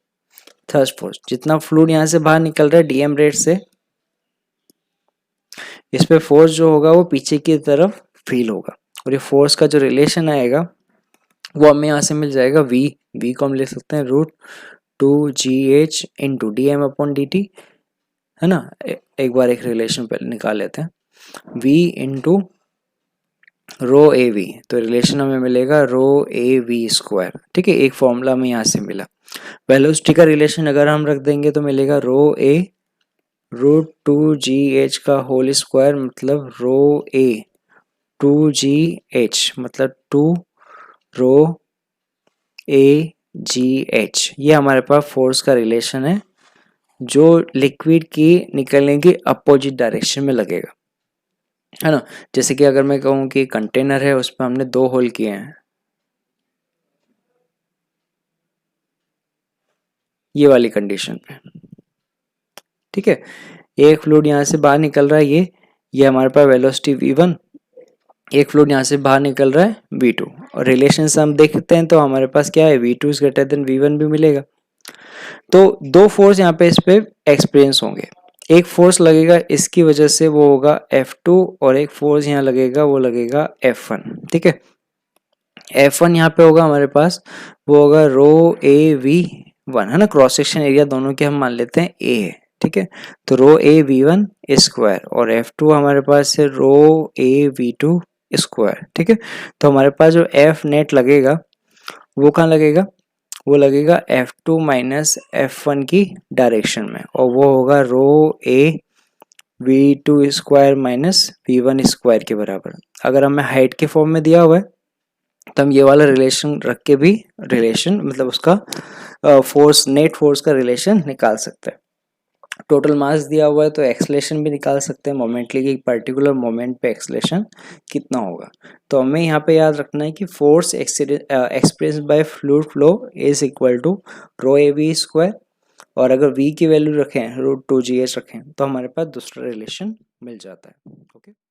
थर्स्ट फोर्स, जितना फ्लूइड यहाँ से बाहर निकल रहा है डीएम रेट से, इस पे फोर्स जो होगा वो पीछे की तरफ फील होगा, और ये फोर्स का जो रिलेशन आएगा वो हमें यहाँ से मिल जाएगा v को हम ले सकते हैं √2gh इंटू dm/dt, है ना। एक बार एक रिलेशन पहले निकाल लेते हैं, v into rho A we, तो रिलेशन हमें मिलेगा रो a v²। ठीक है, एक फॉर्मूला हमें यहाँ से मिला। वेलोसिटी का रिलेशन अगर हम रख देंगे तो मिलेगा रो a√2gh का होल स्क्वायर, मतलब रो a2gh मतलब 2 रो a g h, ये हमारे पास फोर्स का रिलेशन है जो लिक्विड की निकलने की अपोजिट डायरेक्शन में लगेगा, है ना। जैसे कि अगर मैं कहूँ कि कंटेनर है उस पर हमने 2 होल किए हैं, ये वाली कंडीशन पे, ठीक है, एक फ्लूइड यहाँ से बाहर निकल रहा है, ये हमारे पास वेलोसिटी v1, एक फ्लूइड यहाँ से बाहर निकल रहा है v2, और रिलेशन से हम देखते हैं तो हमारे पास क्या है, v2 is greater then v1 भी मिलेगा। तो दो फोर्स यहाँ पे इस पे एक्सपीरियंस होंगे, एक फोर्स लगेगा इसकी वजह से वो होगा F2, और एक फोर्स यहाँ लगेगा वो लगेगा F1। ठीक है, F1 यहाँ पे होगा हमारे पास, वो होगा रो a v1, है ना, क्रॉस सेक्शन एरिया दोनों के हम मान लेते हैं a है। ठीक है, तो रो a v1², और F2 हमारे पास है रो a v2²। ठीक है, तो हमारे पास जो F नेट लगेगा वो कहाँ लगेगा, वो लगेगा F2 माइनस F1 की डायरेक्शन में, और वो होगा रो a v2² माइनस v1² के बराबर। अगर हमें हाइट के फॉर्म में दिया हुआ है तो हम ये वाला रिलेशन रख के भी रिलेशन मतलब उसका फोर्स, नेट फोर्स का रिलेशन निकाल सकते हैं। टोटल मास दिया हुआ है तो एक्सलेशन भी निकाल सकते हैं, मोमेंटली की पर्टिकुलर मोमेंट पे एक्सलेशन कितना होगा। तो हमें यहाँ पे याद रखना है कि force experience by fluid flow is equal to rho a v², और अगर v की वैल्यू रखें √2gh रखें तो हमारे पास दूसरा रिलेशन मिल जाता है। ओके।